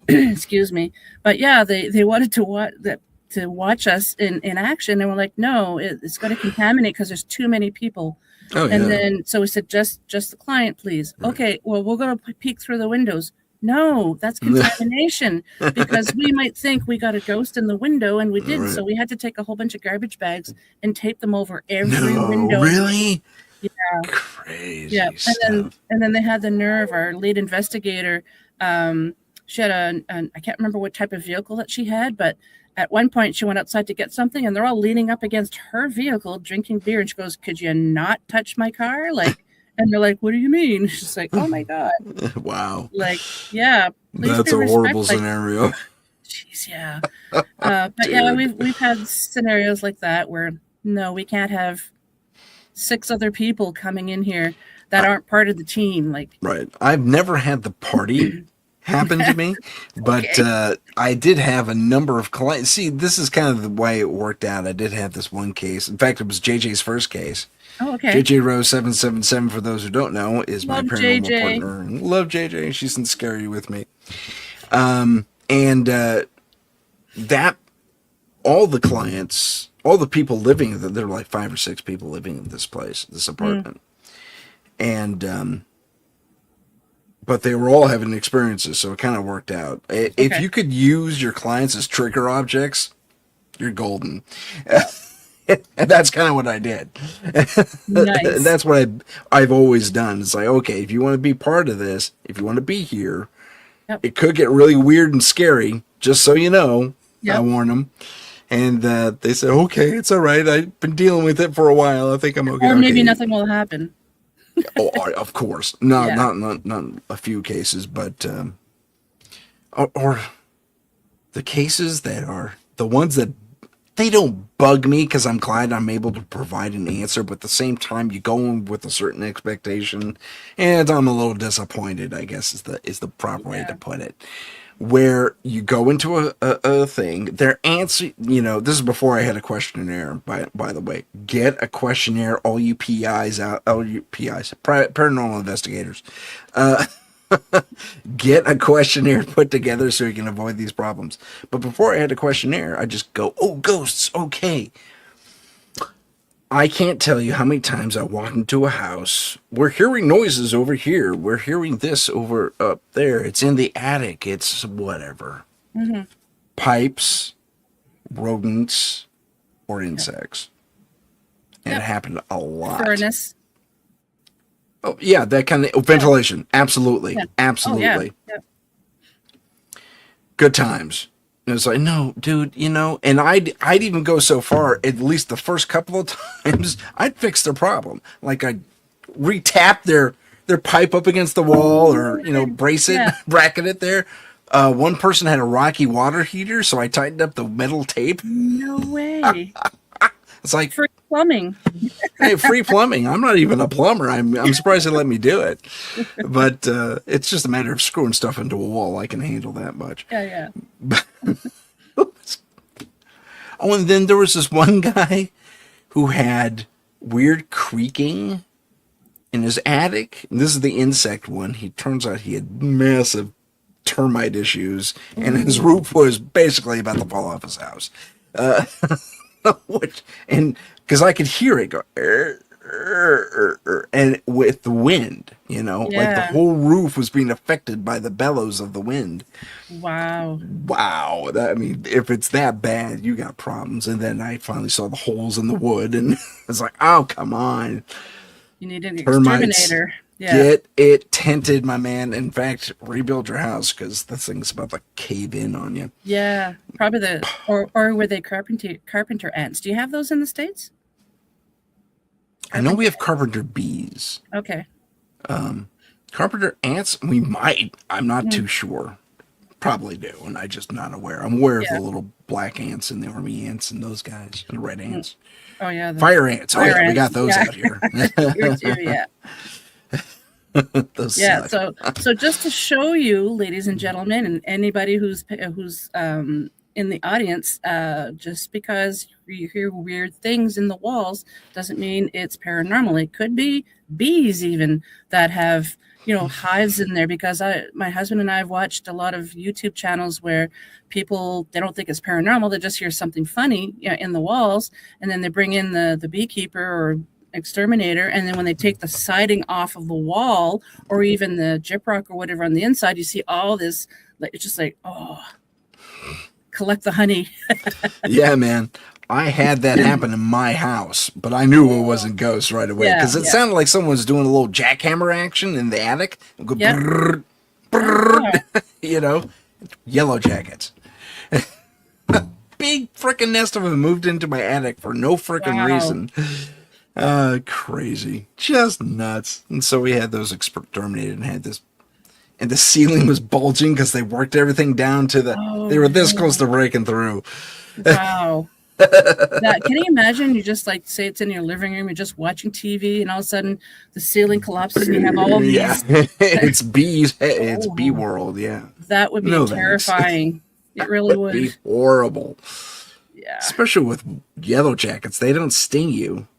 Excuse me. But yeah, they wanted to watch us in action, and we're like, no, it's going to contaminate because there's too many people. And then so we said, just the client, please. Right. Okay, well, we'll go peek through the windows. No, that's contamination because we might think we got a ghost in the window, and we didn't. Right. So we had to take a whole bunch of garbage bags and tape them over every window. Really? Yeah. Crazy. Yeah. Stuff. And then they had the nerve, our lead investigator, she had I can't remember what type of vehicle that she had, but at one point she went outside to get something, and they're all leaning up against her vehicle drinking beer, and she goes, "Could you not touch my car?" Like, and they're like, "What do you mean?" She's like, "Oh my God." Wow. Like, yeah. That's a horrible scenario. Jeez, yeah. But yeah, we've had scenarios like that where no, we can't have 6 other people coming in here that aren't part of the team. Like, right. I've never had the party happen to me, but I did have a number of clients. See, this is kind of the way it worked out. I did have this one case. In fact, it was JJ's first case. Oh, okay. JJ Rose 777, for those who don't know, is Love my paranormal JJ. partner. Love JJ. She's in Scary with me. And that all the clients, all the people living, there were like 5 or 6 people living in this place, this apartment. And, but they were all having experiences, so it kind of worked out. Okay. If you could use your clients as trigger objects, you're golden. And that's kind of what I did. Nice. That's what I've always done. It's like, okay, if you want to be part of this, if you want to be here, it could get really weird and scary, just so you know. I warn them. And they said, okay, it's all right. I've been dealing with it for a while. I think I'm okay. Or maybe nothing will happen. Oh, of course. Not a few cases, but or the cases that are the ones that they don't bug me because I'm glad I'm able to provide an answer, but at the same time you go in with a certain expectation and I'm a little disappointed, I guess is the proper way to put it. where you go into a thing, they're answering, this is before I had a questionnaire, by the way. Get a questionnaire, all you PIs out, all you PIs, paranormal investigators. Get a questionnaire put together so you can avoid these problems. But before I had a questionnaire, I just go, oh, ghosts, okay. I can't tell you how many times I walk into a house. We're hearing noises over here. We're hearing this over up there. It's in the attic. It's whatever. Mm-hmm. Pipes, rodents, or insects. And it happened a lot. Furnace. Oh, yeah, that kind of ventilation. Absolutely. Yeah. Absolutely. Oh, yeah. Good times. And it's like, no, dude, and I'd even go so far, at least the first couple of times, I'd fix their problem. Like I'd re-tap their pipe up against the wall or, brace it, bracket it there. One person had a rocky water heater, so I tightened up the metal tape. No way. It's like free plumbing. Hey, free plumbing. I'm not even a plumber. I'm surprised they let me do it. But it's just a matter of screwing stuff into a wall. I can handle that much. Yeah. Oh, and then there was this one guy who had weird creaking in his attic. And this is the insect one. He turns out he had massive termite issues, and his roof was basically about to fall off his house. Because I could hear it go, and with the wind, like the whole roof was being affected by the bellows of the wind. Wow. If it's that bad, you got problems. And then I finally saw the holes in the wood, and it's like, oh, come on. You need an exterminator. Yeah. Get it tented, my man. In fact, rebuild your house, because this thing's about to cave in on you. Yeah, probably or were they carpenter ants? Do you have those in the States? I know we have carpenter bees. Okay. Carpenter ants, we might. I'm not too sure. Probably do, and I'm just not aware. I'm aware of the little black ants and the army ants and those guys, and the red ants. Oh, yeah. Fire ants. We got those out here. Here too, yeah. Those suck. So just to show you, ladies and gentlemen, and anybody who's in the audience, just because you hear weird things in the walls doesn't mean it's paranormal. It could be bees even that have hives in there, because my husband and I have watched a lot of YouTube channels where people, they don't think it's paranormal, they just hear something funny in the walls, and then they bring in the beekeeper or exterminator, and then when they take the siding off of the wall or even the gyprock or whatever on the inside, you see all this, it's just like, oh, collect the honey. Yeah, man. I had that happen in my house, but I knew it wasn't ghosts right away, because it sounded like someone was doing a little jackhammer action in the attic. Go brrr, brrr, Yellow Jackets. Big freaking nest of them moved into my attic for no freaking reason. Crazy. Just nuts. And so we had those exterminated and had this, and the ceiling was bulging because they worked everything down to they were this close to breaking through. Wow. Can you imagine? You just say it's in your living room, you're just watching TV, and all of a sudden the ceiling collapses and you have all these. Yeah, it's bees. It's bee world. Yeah, that would be terrifying. It really would be horrible. Yeah, especially with yellow jackets. They don't sting you;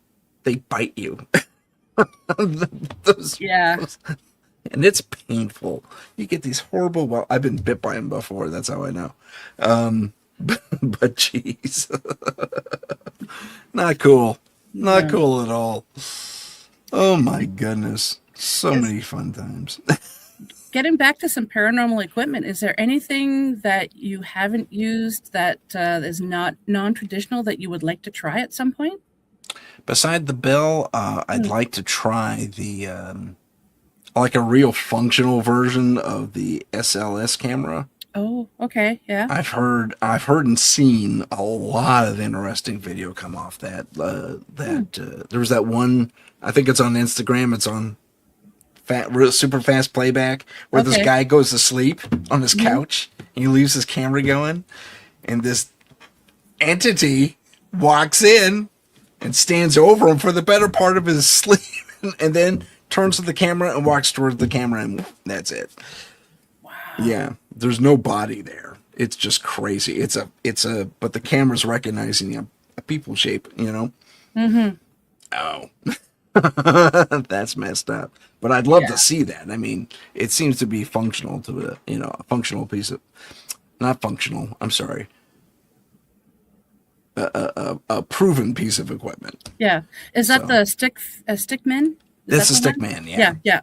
they bite you. And it's painful. You get these horrible. Well, I've been bit by them before. That's how I know. But jeez, not cool. Not cool at all. Oh my goodness. So many fun times. Getting back to some paranormal equipment, is there anything that you haven't used that is not non-traditional that you would like to try at some point? Beside the bell, I'd like to try the like a real functional version of the SLS camera. Oh, okay, yeah. I've heard and seen a lot of interesting video come off that. There was that one, I think it's on Instagram. It's on super fast playback where this guy goes to sleep on his couch and he leaves his camera going, and this entity walks in and stands over him for the better part of his sleep, and then turns to the camera and walks towards the camera, and that's it. Wow. Yeah. There's no body there. It's just crazy. But the camera's recognizing a people shape, you know? Mm-hmm. Oh, that's messed up. But I'd love to see that. I mean, it seems to be functional to a functional piece of, not functional, I'm sorry. A proven piece of equipment. Yeah. Is that the Stickman? It's a Stickman, yeah. Yeah.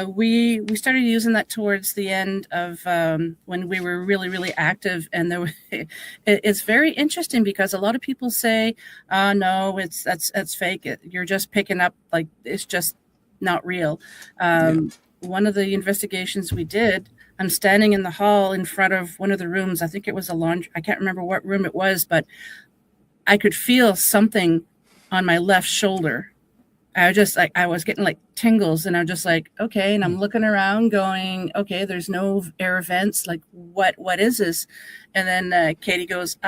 We started using that towards the end of when we were really, really active, and it's very interesting because a lot of people say, "No, that's fake. You're just picking up, like, it's just not real." One of the investigations we did, I'm standing in the hall in front of one of the rooms. I think it was a laundry. I can't remember what room it was, but I could feel something on my left shoulder. I was getting like tingles, and I'm just like, okay. And I'm looking around going, okay, there's no air vents. Like, what is this? And then Katie goes,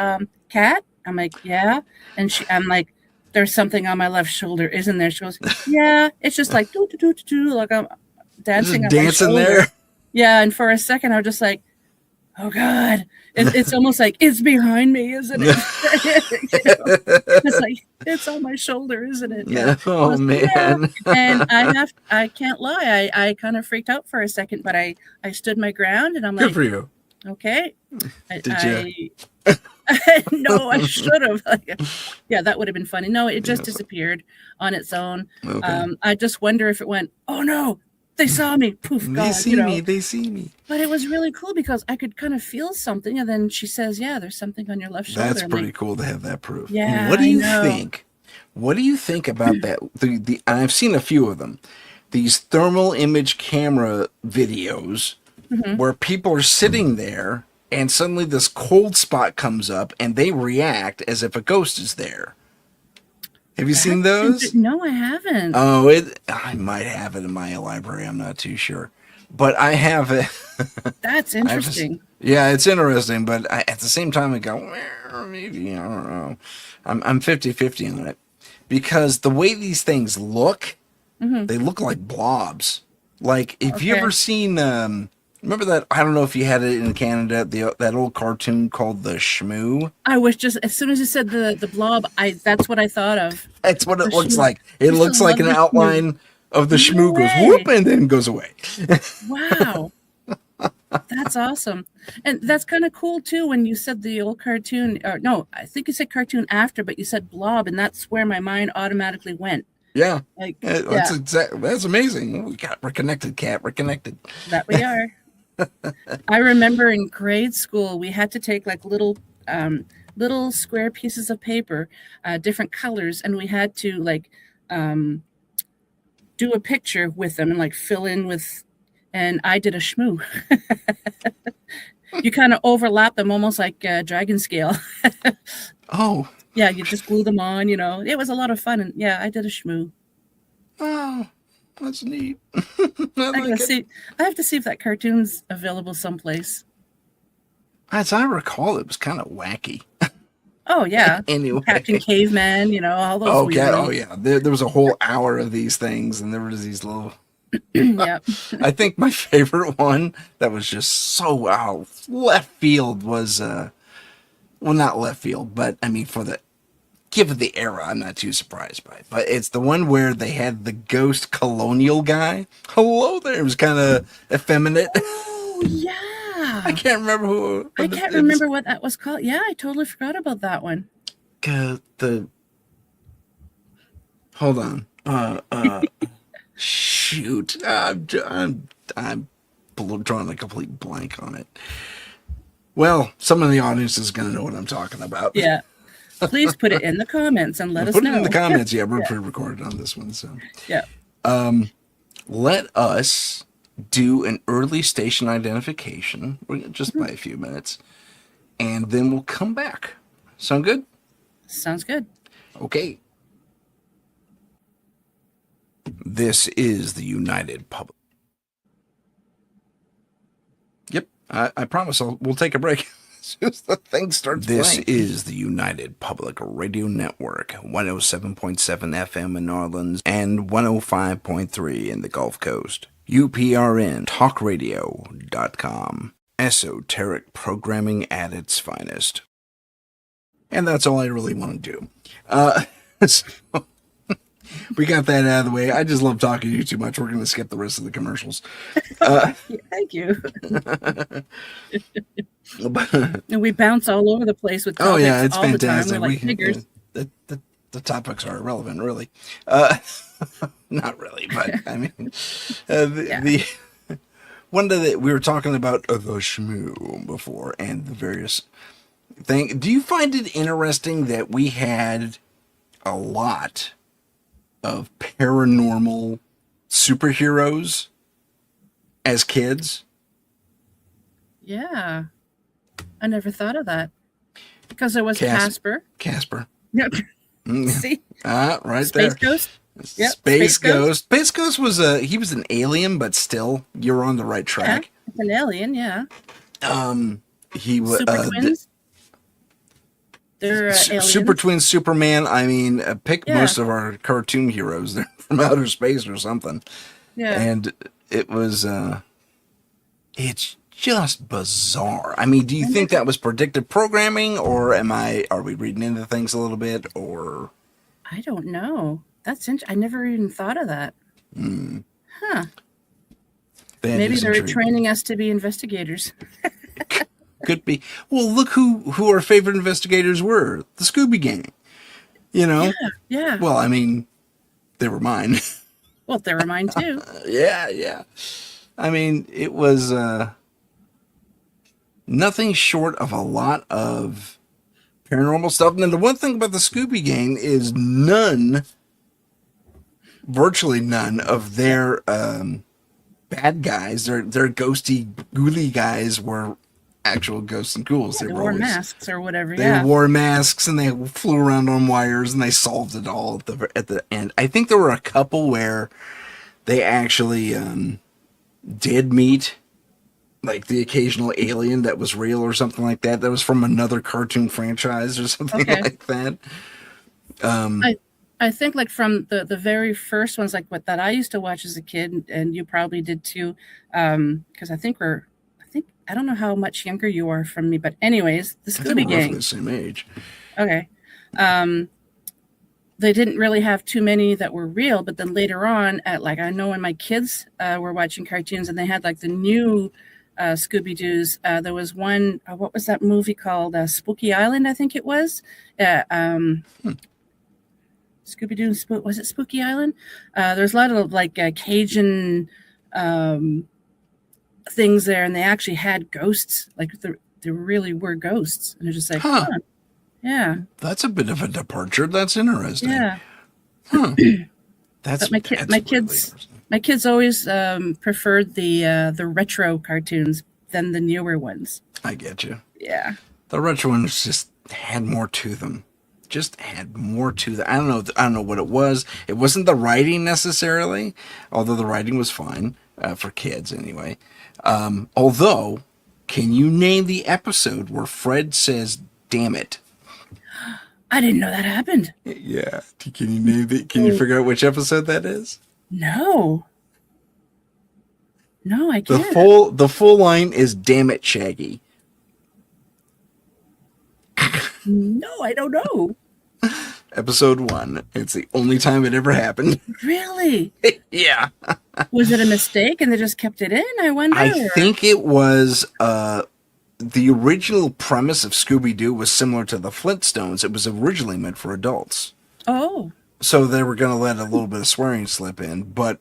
Kat? I'm like, yeah. And I'm like, there's something on my left shoulder, isn't there? She goes, yeah. It's just like, do, like I'm dancing on my shoulder. There. Yeah. And for a second, I was just like, oh God. It's almost like it's behind me, isn't it? It's like it's on my shoulder, isn't it? Yeah. Oh man! Yeah. And I can't lie. I kind of freaked out for a second, but I stood my ground, and I'm like, good for you. Okay. Did you? No, I should have. Yeah, that would have been funny. No, it just disappeared on its own. Okay. I just wonder if it went, oh no, they saw me. Poof, they see me. They see me. But it was really cool because I could kind of feel something. And then she says, yeah, there's something on your left shoulder. That's pretty cool to have that proof. Yeah. What do you think? What do you think about that? I've seen a few of them. These thermal image camera videos where people are sitting there and suddenly this cold spot comes up and they react as if a ghost is there. Have you seen those? No, I haven't. Oh, I might have it in my library. I'm not too sure. But I have it. That's interesting. Yeah, it's interesting. But at the same time, I go, well, maybe, I don't know. I'm 50-50 on it. Because the way these things look, they look like blobs. Like, if you ever seen, remember that, I don't know if you had it in Canada, that old cartoon called The Shmoo? I was just, as soon as you said the blob, that's what I thought of. That's what it looks like. It looks like an outline of the Shmoo goes whoop and then goes away. Wow. That's awesome. And that's kind of cool too when you said the old cartoon, or no, I think you said cartoon after, but you said blob, and that's where my mind automatically went. Yeah. That's amazing. We're connected, Kat. We're connected. That we are. I remember in grade school we had to take like little square pieces of paper, different colors, and we had to like do a picture with them and like fill in with, and I did a shmoo. You kind of overlap them almost like dragon scale. Oh. Yeah, you just glue them on, It was a lot of fun, and yeah, I did a shmoo. Oh, that's neat. I have to see if that cartoon's available someplace. As I recall, it was kind of wacky. Oh, yeah. Anyway. Captain Caveman, all those. Oh, yeah. There was a whole hour of these things, and there was these little... Yep. I think my favorite one that was just so left field was... well, not left field, but, I mean, given the era, I'm not too surprised by it. But it's the one where they had the ghost colonial guy. Hello there. It was kind of effeminate. Oh, yeah. I can't remember who. I can't remember what that was called. Yeah, I totally forgot about that one. Hold on. Shoot. I'm drawing a complete blank on it. Well, some of the audience is going to know what I'm talking about. Yeah. Please put it in the comments and let us know. Put it in the comments. Yeah, we're pre-recorded on this one. So yeah. Let us do an early station identification, just by a few minutes, and then we'll come back. Sound good? Sounds good. Okay. This is the United Public. Yep, I promise we'll take a break. As soon as the thing starts playing. This is the United Public Radio Network, 107.7 FM in New Orleans and 105.3 in the Gulf Coast. UPRN talkradio.com. esoteric programming at its finest. And that's all I really want to do. So we got that out of the way. I just love talking to you too much. We're going to skip the rest of the commercials. Thank you. And we bounce all over the place with topics. Oh yeah, it's all fantastic. The time. We're like figures. The topics are irrelevant, really. Not really, but I mean, the one that we were talking about the shmoo before and the various things. Do you find it interesting that we had a lot of paranormal superheroes as kids? Yeah, I never thought of that because there was Casper. Yep. See? Right Space there. Ghost. Yep. Space Ghost. Space Ghost was he was an alien, but still, you're on the right track. Yeah, it's an alien, yeah. He was Super Twins. They're aliens. Super Twins, Superman. I mean, pick most of our cartoon heroes. They're from outer space or something. Yeah. And it was, it's just bizarre. I mean, do you think that was predictive programming, or are we reading into things a little bit, or? I don't know. That's I never even thought of that. Huh. Maybe they're training us to be investigators. Could be. Well, look who our favorite investigators were. The Scooby Gang. You know? Yeah. Well, I mean, they were mine. Well, they were mine too. Yeah. I mean, it was nothing short of a lot of paranormal stuff. And then the one thing about the Scooby Gang is virtually none of their bad guys, their ghosty, ghouly guys were actual ghosts and ghouls. They wore masks or whatever. They wore masks and they flew around on wires and they solved it all at the end. I think there were a couple where they actually did meet like the occasional alien that was real or something like that. That was from another cartoon franchise or something like that. I think like from the very first ones, like what that I used to watch as a kid, and you probably did too, because I don't know how much younger you are from me, but anyways, the Scooby Gang. We're the same age. Okay. They didn't really have too many that were real, but then later on, I know when my kids were watching cartoons and they had like the new Scooby-Doos, there was one, what was that movie called? Spooky Island, I think it was. Scooby-Doo, was it Spooky Island? There's a lot of like Cajun things there, and they actually had ghosts. Like there really were ghosts, and they're just like, yeah. That's a bit of a departure. That's interesting. Yeah. That's my kids always preferred the retro cartoons than the newer ones. I get you. Yeah. The retro ones just had more to them. I don't know what it was. It wasn't the writing necessarily, although the writing was fine for kids anyway. Although, can you name the episode where Fred says, "Damn it"? I didn't know that happened. Yeah. Can you name it? Can you figure out which episode that is? No, I can't. The full line is "Damn it, Shaggy." No, I don't know. Episode 1. It's the only time it ever happened. Really? Yeah. Was it a mistake and they just kept it in? I wonder. I think it was the original premise of Scooby-Doo was similar to the Flintstones. It was originally meant for adults. Oh. So they were going to let a little bit of swearing slip in, but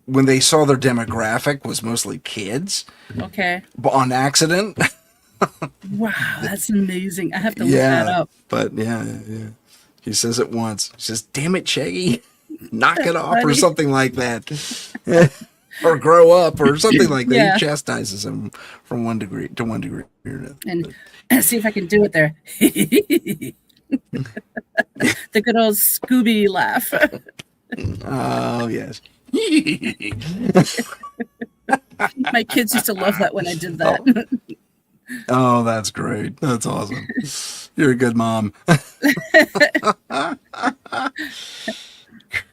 when they saw their demographic was mostly kids. Okay. But on accident. Wow, that's amazing. I have to look that up. But yeah. He says it once. He says, "Damn it, Shaggy. Knock it off," or something like that. Or grow up or something like that. Yeah. He chastises him from 1 degree to 1 degree. And see if I can do it there. The good old Scooby laugh. Oh, yes. My kids used to love that when I did that. Oh, that's great. That's awesome. You're a good mom.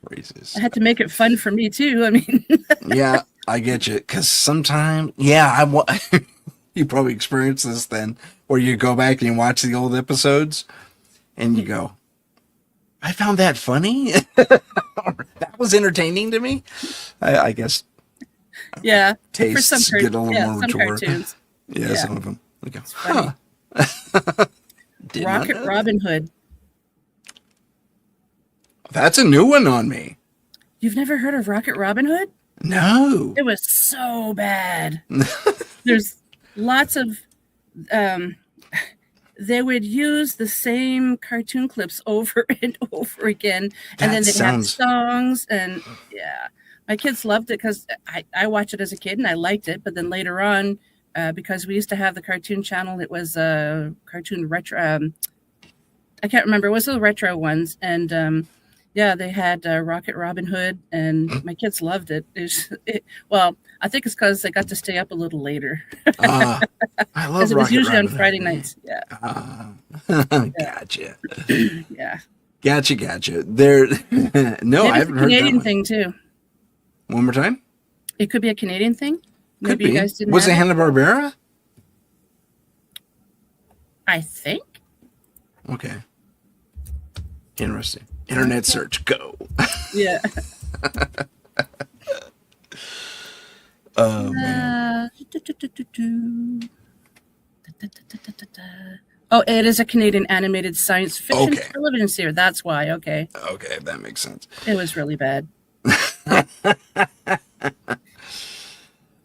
Crazy. I had to make it fun for me too. I mean, yeah, I get you. Because sometimes, You probably experienced this then, where you go back and you watch the old episodes, and you go, "I found that funny." That was entertaining to me. I guess. Yeah. Tastes for some get a little more some mature. cartoons. Yeah, some of them. Okay. Rocket Robin Hood. That's a new one on me. You've never heard of Rocket Robin Hood? No. It was so bad. There's lots of they would use the same cartoon clips over and over again, and then they'd have songs, and yeah, my kids loved it because I watched it as a kid and I liked it, but then later on, because we used to have the cartoon channel, it was cartoon retro. I can't remember. It was the retro ones, and yeah, they had Rocket Robin Hood, and my kids loved it. Well, I think it's because they got to stay up a little later. I love because it was Rocket usually Robin on Friday nights. Yeah. Gotcha. Yeah. Gotcha. There. No, I haven't heard that Canadian one. thing too. One more time. It could be a Canadian thing. Could Maybe be. you guys didn't. Was it have Hanna-Barbera? I think. Okay. Interesting. Internet search. Go. Yeah. Oh man. Oh, it is a Canadian animated science fiction Okay. television series. That's why. Okay. Okay, that makes sense. It was really bad.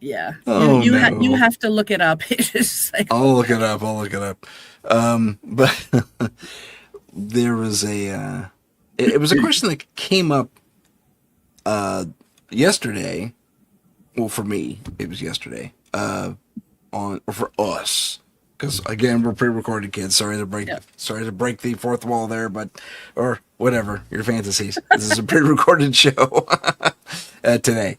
Yeah. Oh, you no. have to look it up. It's just like, I'll look it up. But there was it was a question that came up yesterday. Well, for me, it was yesterday. For us, because again, we're pre-recorded kids. Sorry to break the fourth wall there, or whatever your fantasies. This is a pre-recorded show today.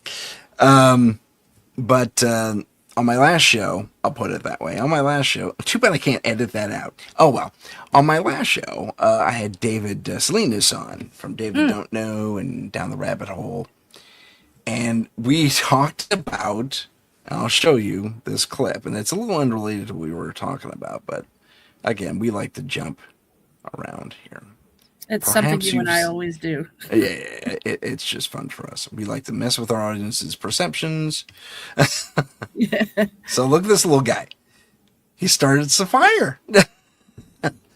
But on my last show, I'll put it that way. On my last show, too bad I can't edit that out. Oh well. On my last show, I had David Salinas on from David Don't Know and Down the Rabbit Hole. And we talked about, and I'll show you this clip, and it's a little unrelated to what we were talking about, but again, we like to jump around here. it's something you and I always do. Yeah, it's just fun for us. We like to mess with our audience's perceptions. Yeah. So look at this little guy. He started some fire.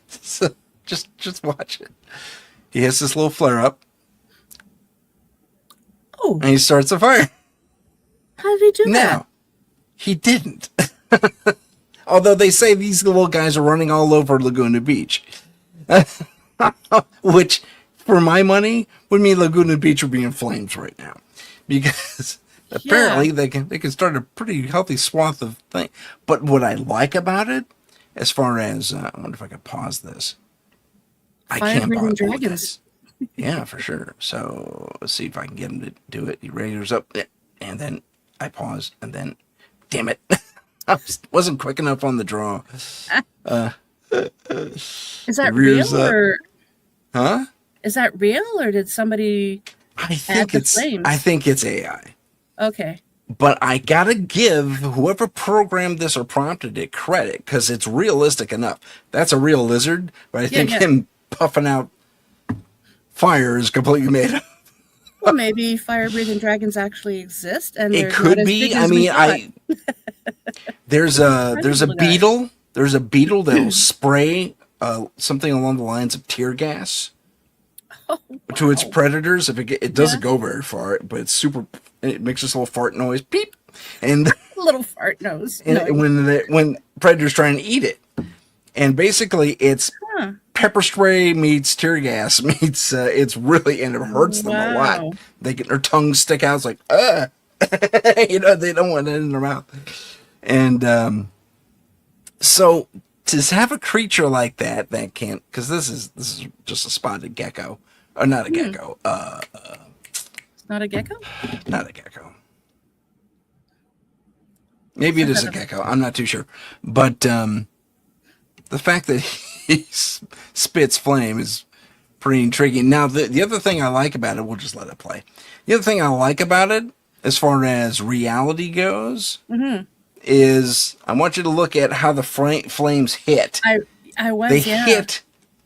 So just watch it. He has this little flare up. Oh, And he starts a fire. how did he do that? Now, he didn't. Although they say these little guys are running all over Laguna Beach. Which, for my money, would mean Laguna Beach would be in flames right now. Because apparently they can start a pretty healthy swath of things. But what I like about it, as far as, I wonder if I could pause this. I can't Fire-breathing pause dragons. this. Yeah, for sure. So let's see if I can get him to do it. He raises up, and then I pause, and then, damn it, I wasn't quick enough on the draw. Is that rears real up. or Huh? is that real or did somebody? I think the it's flames. I think it's AI. Okay. But I gotta give whoever programmed this or prompted it credit because it's realistic enough. That's a real lizard, but I think him puffing out fire is completely made up. Well, maybe fire-breathing dragons actually exist, and It could be. I mean, there's a beetle. There's a beetle that'll spray something along the lines of tear gas to its predators. If it doesn't go very far, but it's super. It makes this little fart noise, beep, and little fart nose. and when predators trying to eat it, and basically it's pepper spray meets tear gas meets it's really, and it hurts them a lot. They get their tongues stick out. It's like they don't want it in their mouth. And so to have a creature like that can't, because this is just a spotted gecko, or not a gecko. It's not a gecko. Not a gecko. Maybe it is a gecko. I'm not too sure, but the fact that he spits flame is pretty intriguing. Now, the other thing I like about it, we'll just let it play. The other thing I like about it, as far as reality goes, is I want you to look at how the flames hit. They hit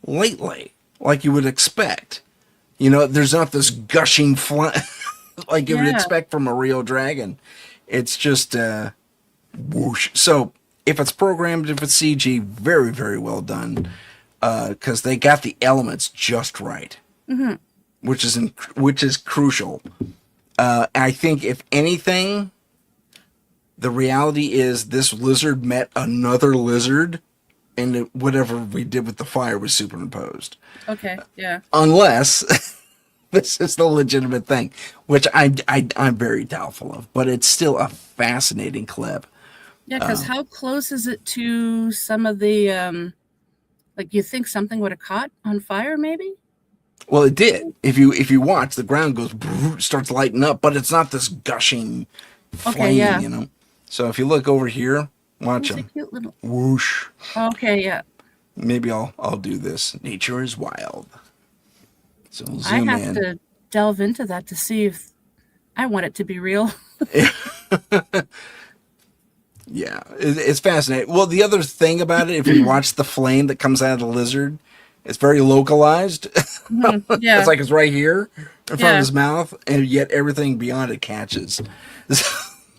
lightly, like you would expect. You know, there's not this gushing flame like you would expect from a real dragon. It's just whoosh. So if it's programmed, if it's CG, very, very well done. Because they got the elements just right, which is crucial. I think if anything, the reality is this lizard met another lizard, and whatever we did with the fire was superimposed. Okay, yeah. Unless this is the legitimate thing, which I'm very doubtful of, but it's still a fascinating clip. Yeah, because how close is it to some of the, like you think something would have caught on fire, maybe? Well, it did. If you watch, the ground goes, starts lighting up, but it's not this gushing flame, you know? So if you look over here, watch them. Cute little... Whoosh. Okay, yeah. Maybe I'll do this. Nature is wild. So we'll I zoom have in. to delve into that to see if I want it to be real. Yeah, it's fascinating. Well, the other thing about it, if you watch the flame that comes out of the lizard, it's very localized. Yeah. It's like it's right here in front of his mouth, and yet everything beyond it catches.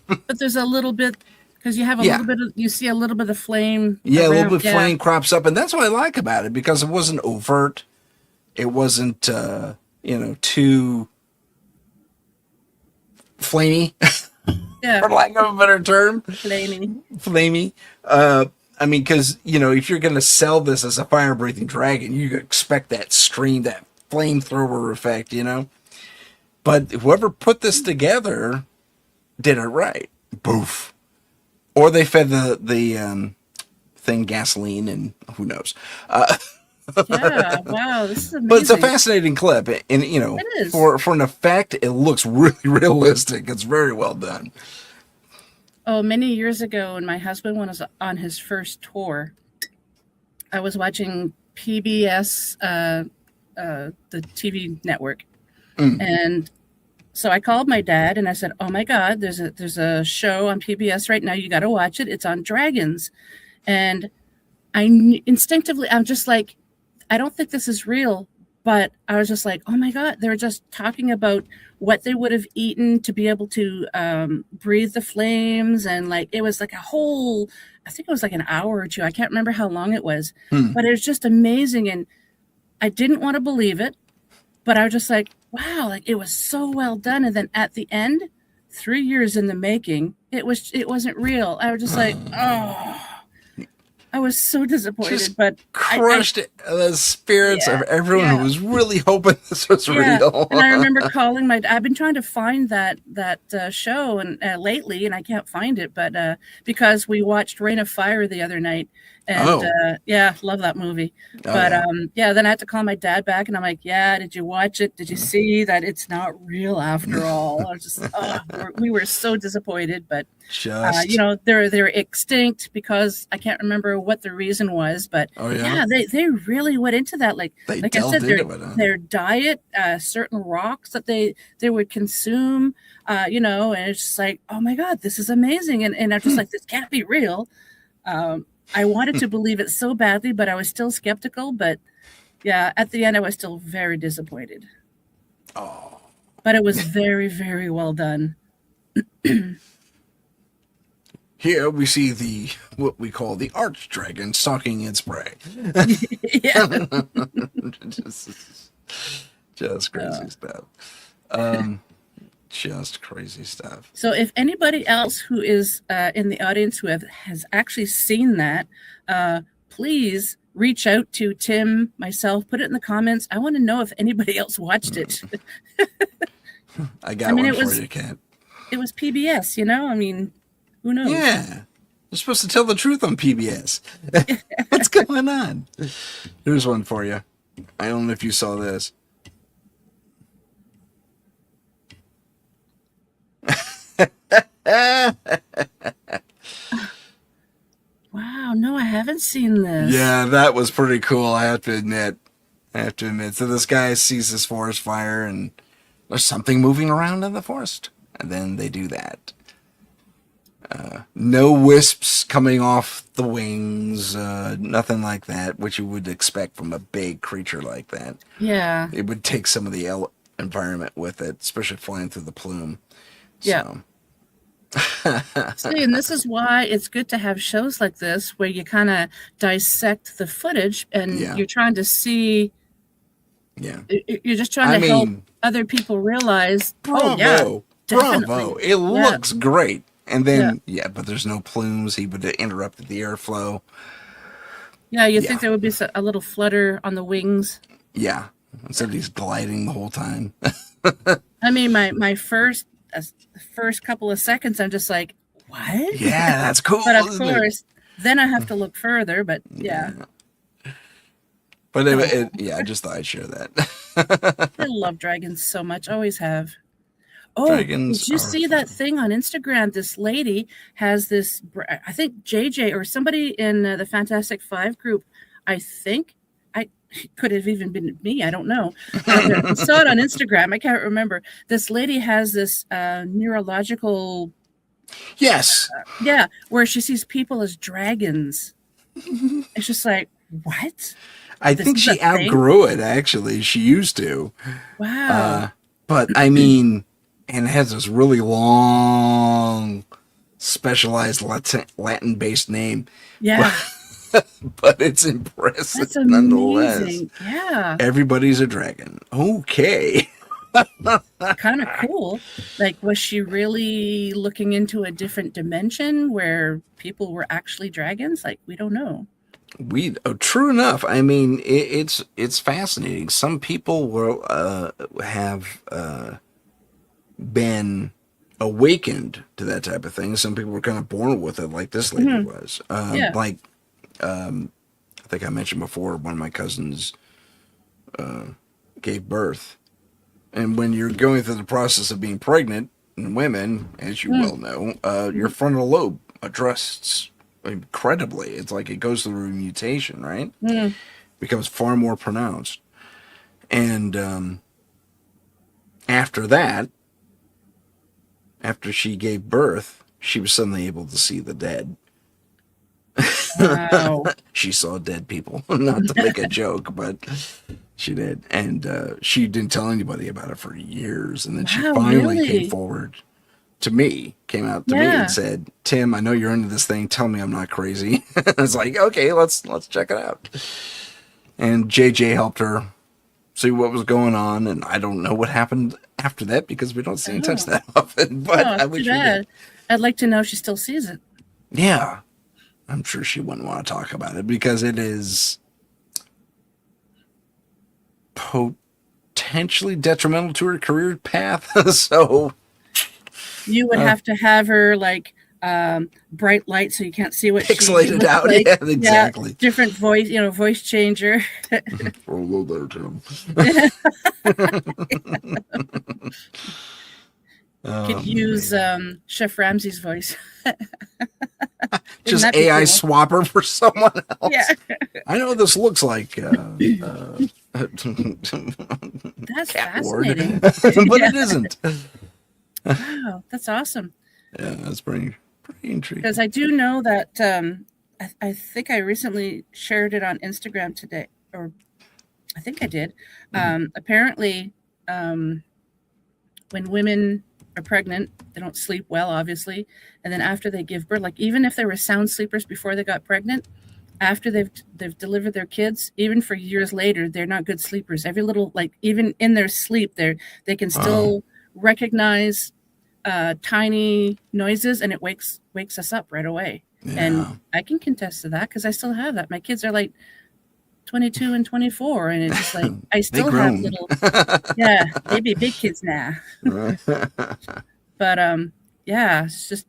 But there's a little bit, because you have a little bit of, you see a little bit of flame. Yeah, around. a little bit of flame crops up, and that's what I like about it, because it wasn't overt. It wasn't, too flamey. Yeah. For lack of a better term. Flamey. I mean, because, if you're going to sell this as a fire-breathing dragon, you expect that scream, that flamethrower effect, But whoever put this together did it right. Boof. Or they fed the thing gasoline, and who knows. Yeah, wow, this is amazing. But it's a fascinating clip, and it is. for an effect, it looks really realistic. It's very well done. Oh, many years ago, when my husband was on his first tour, I was watching PBS, the TV network, and so I called my dad and I said, "Oh my God, there's a show on PBS right now. You got to watch it. It's on dragons," and instinctively, I'm just like, I don't think this is real, but I was just like, oh my God, they were just talking about what they would have eaten to be able to breathe the flames. And like, it was like I think it was like an hour or two. I can't remember how long it was, but it was just amazing. And I didn't want to believe it, but I was just like, wow, like it was so well done. And then at the end, 3 years in the making, it wasn't real. I was just like, oh. I was so disappointed, Just but crushed the spirits of everyone who was really hoping this was real. And I remember calling I've been trying to find that show and lately, and I can't find it, but because we watched Reign of Fire the other night, and love that movie. Then I had to call my dad back, and I'm like, yeah, did you watch it? Did you see that it's not real after all? I was just, we were so disappointed, but they're extinct because I can't remember what the reason was, but they really went into that. Like I said, their diet, certain rocks that they would consume, and it's just like, oh my God, this is amazing. And I'm just like, this can't be real. I wanted to believe it so badly, but I was still skeptical. But yeah, at the end, I was still very disappointed. Oh, but it was very, very well done. Here we see what we call the arch dragon stalking its prey. Yeah. just crazy stuff. Just crazy stuff. So if anybody else who is in the audience who has actually seen that, please reach out to Tim, myself, put it in the comments. I want to know if anybody else watched it. I got one for you, Kat. It was PBS, I mean, who knows? Yeah. You're supposed to tell the truth on PBS. What's going on? Here's one for you. I don't know if you saw this. Wow, no, I haven't seen this. Yeah, that was pretty cool, I have to admit. So this guy sees this forest fire, and there's something moving around in the forest. And then they do that. No wisps coming off the wings, nothing like that, which you would expect from a big creature like that. Yeah. It would take some of the environment with it, especially flying through the plume. Yeah. So. See, and this is why it's good to have shows like this where you kind of dissect the footage and you're trying to see. Yeah. You're just trying to help other people realize. Bravo. Oh, yeah. Definitely. Bravo. It looks great. And then, but there's no plumes. He would have interrupted the airflow. Yeah, you think there would be a little flutter on the wings. Yeah. Instead he's gliding the whole time. I mean, my first couple of seconds, I'm just like, what? Yeah, that's cool. But of course, then I have to look further. But yeah. But I just thought I'd share that. I love dragons so much. Always have. Oh, Dragons did you see that thing on Instagram? This lady has this, I think JJ or somebody in the Fantastic Five group, I think, could have even been me, I don't know. I saw it on Instagram, I can't remember. This lady has this neurological... Yes. Where she sees people as dragons. It's just like, what? I think she outgrew it, actually. She used to. Wow. But, I mean... And it has this really long, specialized Latin-based name. Yeah. But it's impressive That's nonetheless. Amazing. Yeah. Everybody's a dragon. Okay. Kind of cool. Like, was she really looking into a different dimension where people were actually dragons? Like, we don't know. True enough. I mean, it's fascinating. Some people will have been awakened to that type of thing. Some people were kind of born with it, like this lady was. Like, I think I mentioned before, one of my cousins gave birth. And when you're going through the process of being pregnant in women, as you well know, your frontal lobe adjusts incredibly. It's like it goes through a mutation, right? Becomes far more pronounced. And after that, after she gave birth, she was suddenly able to see the dead. Wow. She saw dead people. Not to make a joke, but she did. And she didn't tell anybody about it for years. And then she finally came forward to me, came out to me and said, Tim, I know you're into this thing. Tell me I'm not crazy. I was like, okay, let's check it out. And JJ helped her see what was going on. And I don't know what happened after that because we don't see and touch that often. But I wish we did. I'd like to know if she still sees it. Yeah. I'm sure she wouldn't want to talk about it because it is potentially detrimental to her career path. So you would have to have her like bright light so you can't see what pixelated out. Like. Yeah, exactly. Yeah, different voice, voice changer. Hello there, Tim. Could use Chef Ramsay's voice. Just AI swapper for someone else. Yeah. I know this looks like that's fascinating. But it isn't. Wow, that's awesome. Yeah, that's pretty intriguing. Because I do know that I think I recently shared it on Instagram today, or I think I did. Apparently, when women are pregnant, they don't sleep well, obviously, and then after they give birth, like even if they were sound sleepers before they got pregnant, after they've delivered their kids, even for years later, they're not good sleepers. Every little, like even in their sleep, they can still recognize tiny noises, and it wakes us up right away. Yeah. And I can contest to that because I still have that. My kids are like 22 and 24, and it's just like I still have little, they be big kids now. But yeah,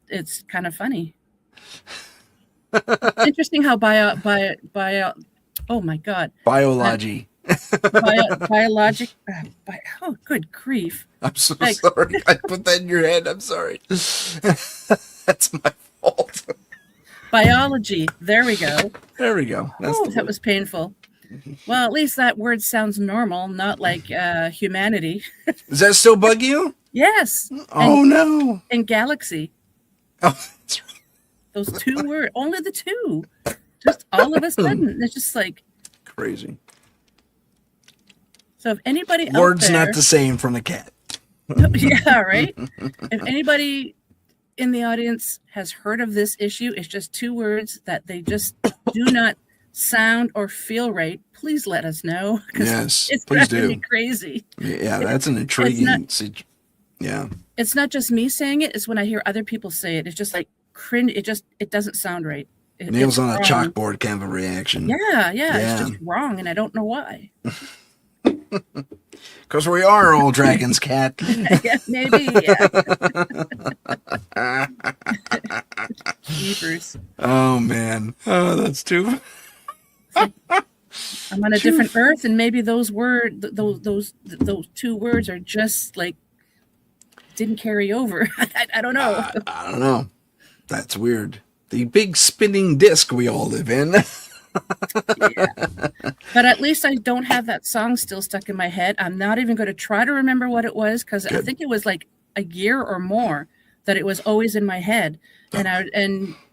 it's kind of funny. Interesting how oh my god, biology. Biologic. Oh, good grief! I'm so sorry. I put that in your head. I'm sorry. That's my fault. Biology. There we go. There we go. That was painful. Well, at least that word sounds normal, not like humanity. Does that still bug you? Yes. Oh, no. And galaxy. Oh, that's right. Those 2 words, only the 2. Just all of a sudden, it's just like crazy. So if anybody Words out there, not the same from a cat. yeah, right? If anybody in the audience has heard of this issue, it's just 2 words that they just do not sound or feel right. Please let us know. Yes, it's please driving do. me crazy. Yeah, that's an intriguing. Yeah, it's not just me saying it. It's when I hear other people say it. It's just like cringe. It doesn't sound right. Nails on a chalkboard kind of a reaction. Yeah. It's just wrong, and I don't know why. Because we are all dragons, cat. Yeah, maybe. Yeah. Jeepers. Oh man. Oh, that's too. I'm on a different earth, and maybe those 2 words are just like didn't carry over. I don't know. I don't know. That's weird. The big spinning disc we all live in. Yeah. But at least I don't have that song still stuck in my head. I'm not even going to try to remember what it was, because I think it was like a year or more that it was always in my head. And I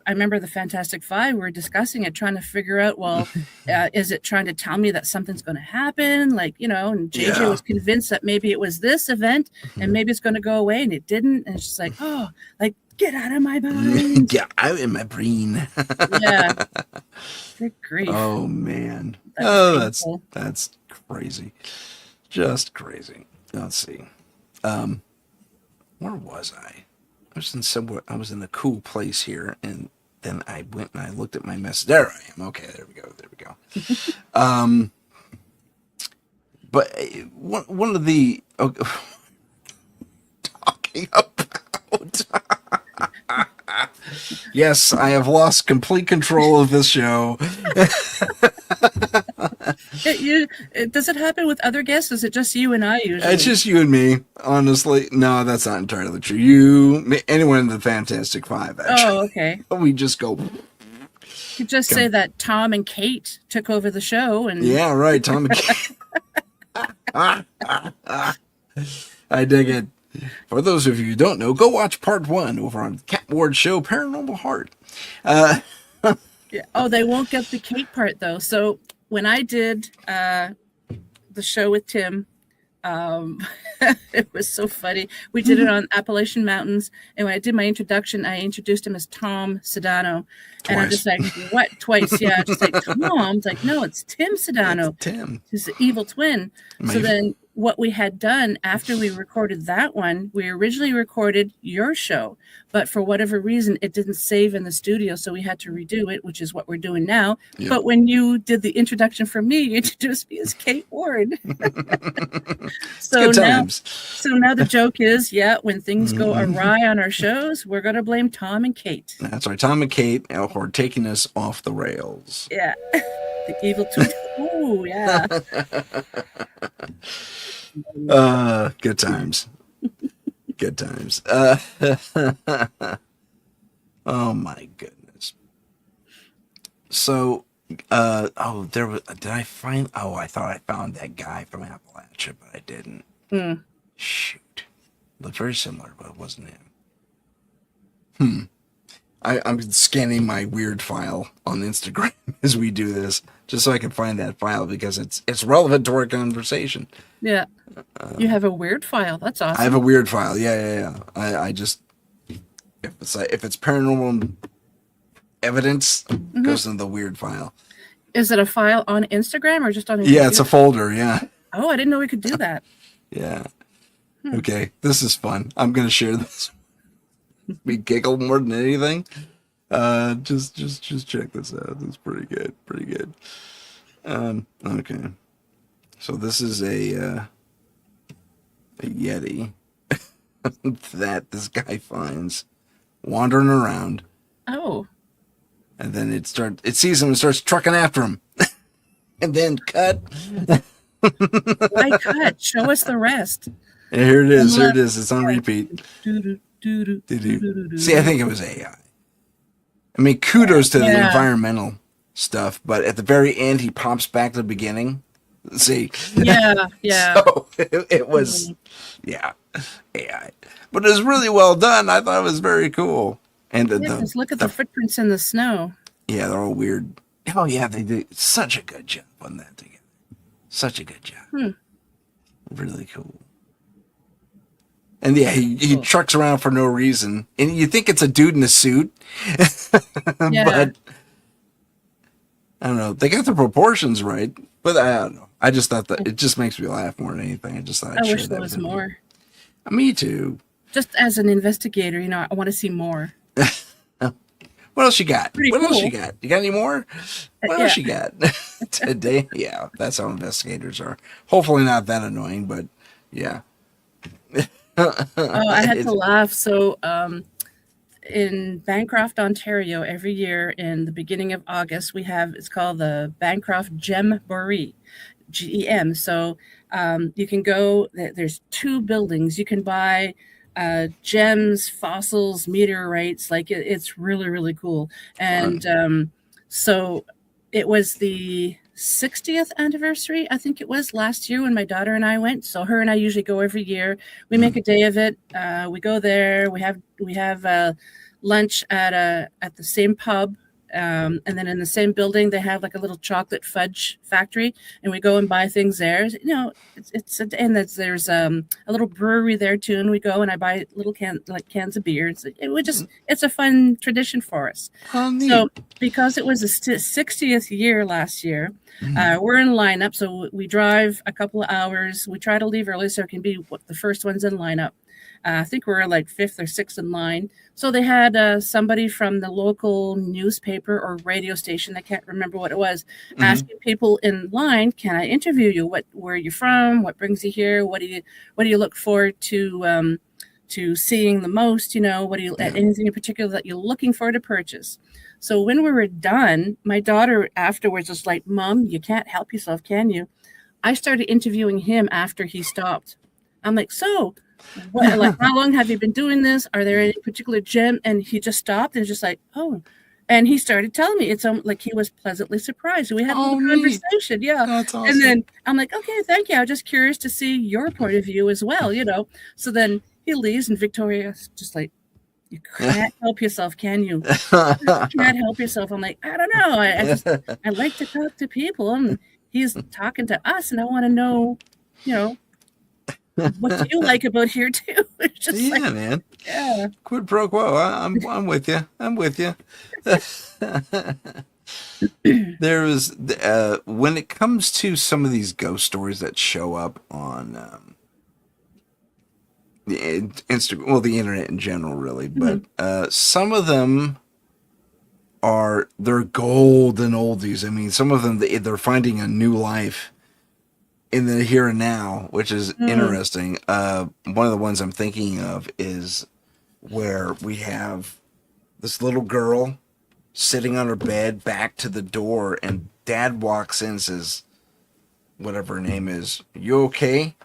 remember the Fantastic Five, we were discussing it, trying to figure out, well, is it trying to tell me that something's going to happen? Like, and JJ was convinced that maybe it was this event and maybe it's going to go away, and it didn't. And it's just like, oh, like, get out of my mind. Get out of my brain. Yeah. Good grief. Oh, man. That's crazy. Just crazy. Let's see. Where was I? I was in a cool place here, and then I went and I looked at my message. There I am. Okay, there we go. But one of the talking about. Yes, I have lost complete control of this show. Does it happen with other guests? Is it just you and I usually? It's just you and me, honestly. No, that's not entirely true. Anyone in the Fantastic Five, actually. Oh, okay. We just go. You just say that Tom and Kate took over the show, and yeah, right, Tom and Kate. I dig it. For those of you who don't know, go watch part 1 over on Cat Ward's show, Paranormal Heart. Yeah. Oh, they won't get the Kate part though. So when I did the show with Tim, it was so funny. We did it on Appalachian Mountains, and when I did my introduction, I introduced him as Tom Sedano. Twice. And I'm just like, what? Twice? Yeah, just like Tom. It's like, no, it's Tim Sedano. It's Tim. He's the evil twin. So then what we had done after we recorded that one, we originally recorded your show, but for whatever reason, it didn't save in the studio, so we had to redo it, which is what we're doing now. Yep. But when you did the introduction for me, you introduced me as Kate Ward. So now the joke is, when things go awry on our shows, we're going to blame Tom and Kate. That's right, Tom and Kate are taking us off the rails. Yeah, the evil twin. Ooh, yeah. Good times. Good times. Oh my goodness. So, there was. Did I find? Oh, I thought I found that guy from Appalachia, but I didn't. Shoot, looked very similar, but it wasn't him. I'm scanning my weird file on Instagram as we do this, just so I can find that file because it's relevant to our conversation. Yeah. You have a weird file. That's awesome. I have a weird file. Yeah. I just if it's paranormal evidence, it goes into the weird file. Is it a file on Instagram or just on? Yeah, it's a folder. Yeah. Oh, I didn't know we could do that. Yeah. Okay, this is fun. I'm gonna share this. We giggle more than anything. Just check this out. It's pretty good. Okay. So this is a Yeti that this guy finds wandering around. Oh. And then it sees him and starts trucking after him. And then cut. Why cut? Show us the rest. And here it is. It's on repeat. See, I think it was AI. I mean, kudos to the environmental stuff, but at the very end, he pops back to the beginning. See? Yeah. So it was, AI. But it was really well done. I thought it was very cool. And Just look at the footprints in the snow. Yeah, they're all weird. Oh yeah, they did such a good job on that together. Such a good job. Really cool. And yeah, he trucks around for no reason, and you think it's a dude in a suit, but I don't know. They got the proportions right, but I don't know. I just thought that it just makes me laugh more than anything. I just thought I wish there was more. Me too. Just as an investigator, I want to see more. What else you got? Pretty what cool. else you got? You got any more? What else you got? Today? Yeah, that's how investigators are. Hopefully not that annoying, but yeah. I had to laugh. So in Bancroft, Ontario, every year in the beginning of August, it's called the Bancroft Gemboree, GEM. So you can go, there's 2 buildings. You can buy gems, fossils, meteorites. Like it's really, really cool. And so it was the 60th anniversary, I think it was, last year when my daughter and I went. So her and I usually go every year. We make a day of it. We go there. We have lunch at the same pub. And then in the same building, they have like a little chocolate fudge factory, and we go and buy things there. There's a little brewery there too, and we go and I buy little cans of beer. It's a fun tradition for us. So because it was the 60th year last year, we're in lineup. So we drive a couple of hours. We try to leave early so it can be the first ones in lineup. I think we're like 5th or 6th in line. So they had somebody from the local newspaper or radio station, I can't remember what it was, asking people in line, "Can I interview you? Where are you from? What brings you here? What do you look forward to seeing the most? Anything in particular that you're looking for to purchase?" So when we were done, my daughter afterwards was like, "Mom, you can't help yourself, can you?" I started interviewing him after he stopped. I'm like, "So, how long have you been doing this? Are there any particular gem?" And he just stopped and just like, "Oh," and he started telling me. It's like he was pleasantly surprised. We had a little conversation. Yeah. That's awesome. And then I'm like, "Okay, thank you. I'm just curious to see your point of view as well, So then he leaves, and Victoria's just like, "You can't help yourself, can you? You can't help yourself." I'm like, "I don't know. I like to talk to people, and he's talking to us, and I want to know, what do you like about here too?" It's just man. Yeah. Quid pro quo. I'm with you. I'm with you. There was when it comes to some of these ghost stories that show up on the Instagram, the internet in general, really, but some of them they're golden oldies. I mean, some of them they're finding a new life in the here and now, which is interesting. One of the ones I'm thinking of is where we have this little girl sitting on her bed, back to the door, and Dad walks in and says, whatever her name is, "You okay?"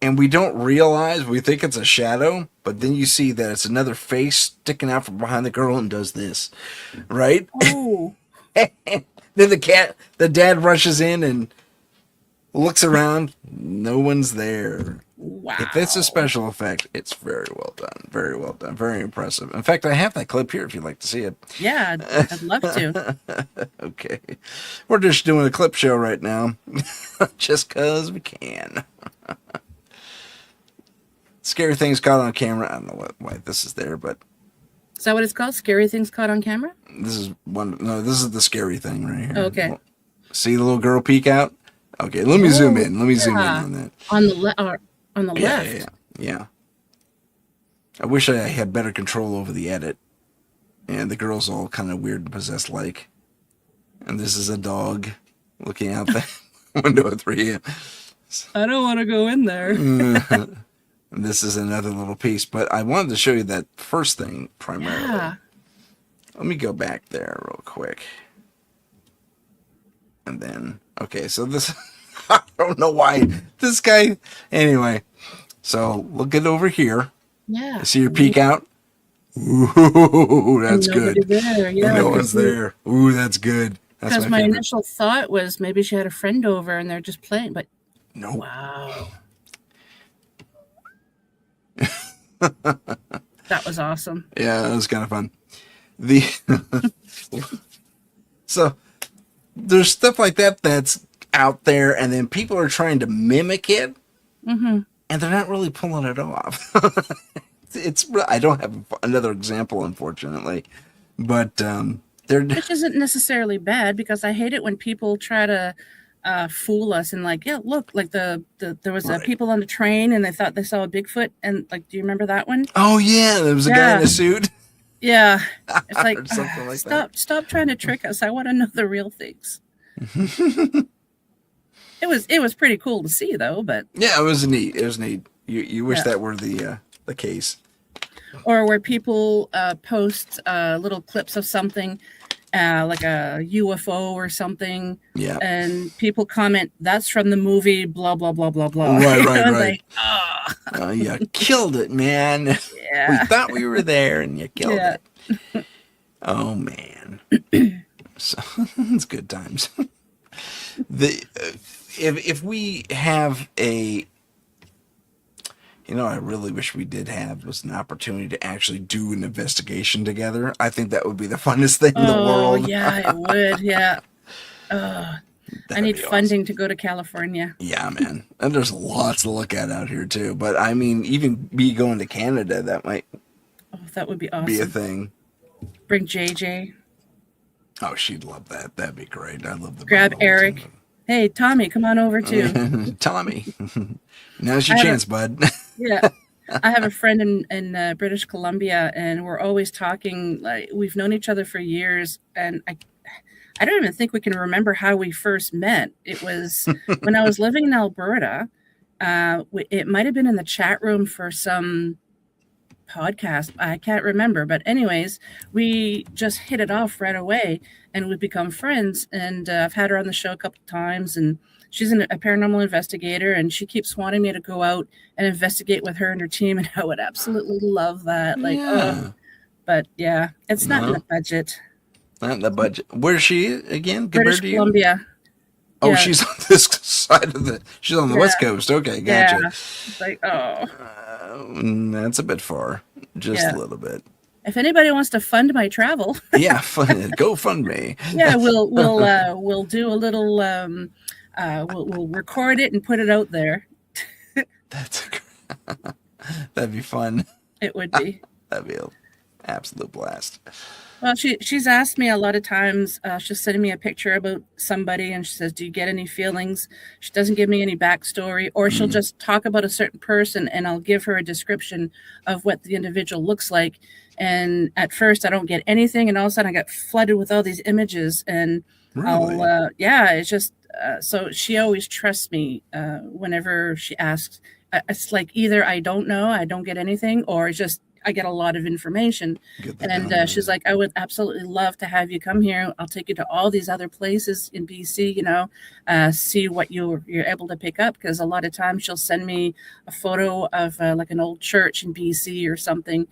And we don't realize, we think it's a shadow, but then you see that it's another face sticking out from behind the girl and does this, right? Oh. Then the dad rushes in and looks around. No one's there. Wow. If it's a special effect, it's very well done. Very well done. Very impressive. In fact, I have that clip here if you'd like to see it. Yeah, I'd love to. Okay. We're just doing a clip show right now. Just because we can. Scary things caught on camera. I don't know why this is there, but... Is that what it's called? Scary things caught on camera? This is the scary thing right here. Okay. See the little girl peek out? Okay, let me zoom in. Let me zoom in on that. On the left. Yeah. I wish I had better control over the edit. And the girl's all kind of weird and possessed like. And this is a dog looking out the window at 3 a.m. I don't want to go in there. And this is another little piece. But I wanted to show you that first thing primarily. Yeah. Let me go back there real quick. And then, okay, so this, I don't know why this guy, anyway, so look it over here. Yeah. See your peek out? Ooh, that's good. There. Yeah, no one's there. Ooh, that's good. That's because my initial thought was maybe she had a friend over and they're just playing, but no. Wow. That was awesome. Yeah, that was kind of fun. The So there's stuff like that that's out there, and then people are trying to mimic it, and they're not really pulling it off. I don't have another example, unfortunately, but which isn't necessarily bad, because I hate it when people try to fool us and like, yeah, look, like there was people on the train and they thought they saw a Bigfoot, and like, do you remember that one? Oh yeah, there was a guy in a suit. Yeah, it's like, something like stop trying to trick us. I want to know the real things. It was pretty cool to see, though. But yeah, it was neat. It was neat. You wish that were the case. Or where people post little clips of something, like a UFO or something. Yeah. And people comment, "That's from the movie blah blah blah blah blah." Right. Like, you killed it, man. Yeah. We thought we were there, and you killed it. Oh man. So it's good times. If we have I really wish we did have was an opportunity to actually do an investigation together. I think that would be the funnest thing in the world. Oh yeah, it would. Yeah. I need funding to go to California. Yeah, man. And there's lots to look at out here too. But I mean, even me going to Canada, that might that would be awesome. Be a thing. Bring JJ. Oh, she'd love that. That'd be great. I'd love the grab Eric. Hey, Tommy, come on over too. Tommy. Now's your chance, bud. Yeah. I have a friend in British Columbia, and we're always talking. Like, we've known each other for years, and I don't even think we can remember how we first met. It was when I was living in Alberta. It might have been in the chat room for some podcast. I can't remember. But anyways, we just hit it off right away, and we've become friends. And I've had her on the show a couple of times, and she's a paranormal investigator, and she keeps wanting me to go out and investigate with her and her team, and I would absolutely love that. Like, but yeah, it's not in the budget. Not in the budget. Where's she again? British Columbia. Oh, yeah. She's on this side of she's on the West Coast. Okay, gotcha. Yeah. It's like, that's a bit far. Just a little bit. If anybody wants to fund my travel. Go fund me. Yeah, we'll do a little we'll record it and put it out there. That'd be fun. It would be. That'd be an absolute blast. Well, she's asked me a lot of times. She's sending me a picture about somebody, and she says, "Do you get any feelings?" She doesn't give me any backstory, or she'll just talk about a certain person, and I'll give her a description of what the individual looks like. And at first, I don't get anything, and all of a sudden, I get flooded with all these images, and really? It's just so she always trusts me whenever she asks. It's like either I don't know, I don't get anything, or it's just I get a lot of information. And she's like, I would absolutely love to have you come here. I'll take you to all these other places in BC, see what you're able to pick up. Because a lot of times she'll send me a photo of like an old church in BC or something.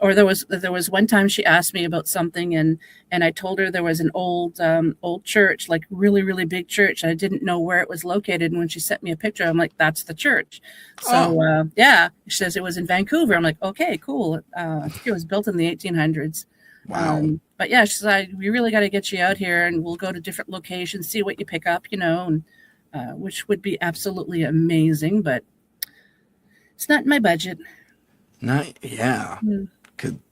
Or there was one time she asked me about something, and I told her there was an old church, like really, really big church. And I didn't know where it was located. And when she sent me a picture, I'm like, that's the church. So she says it was in Vancouver. I'm like, okay. Cool. I think it was built in the 1800s. Wow. But yeah, she's like, we really got to get you out here, and we'll go to different locations, see what you pick up, and which would be absolutely amazing. But it's not in my budget. Yeah.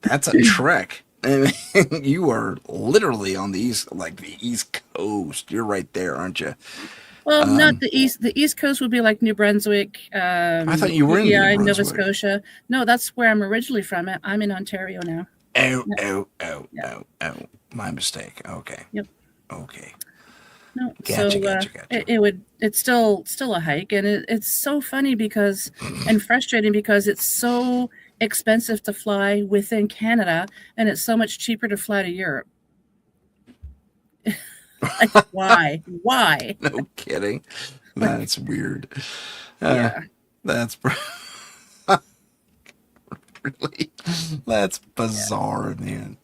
That's a trek. I mean, you are literally on the East Coast. You're right there, aren't you? Well, not the east. The East Coast would be like New Brunswick. I thought you were in New Brunswick. Nova Scotia. No, that's where I'm originally from. I'm in Ontario now. Oh. My mistake. Okay. Yep. Okay. No, gotcha. It's still a hike, and it's so funny and frustrating because it's so expensive to fly within Canada, and it's so much cheaper to fly to Europe. Like, why? No kidding. That's weird. That's really, that's bizarre, man.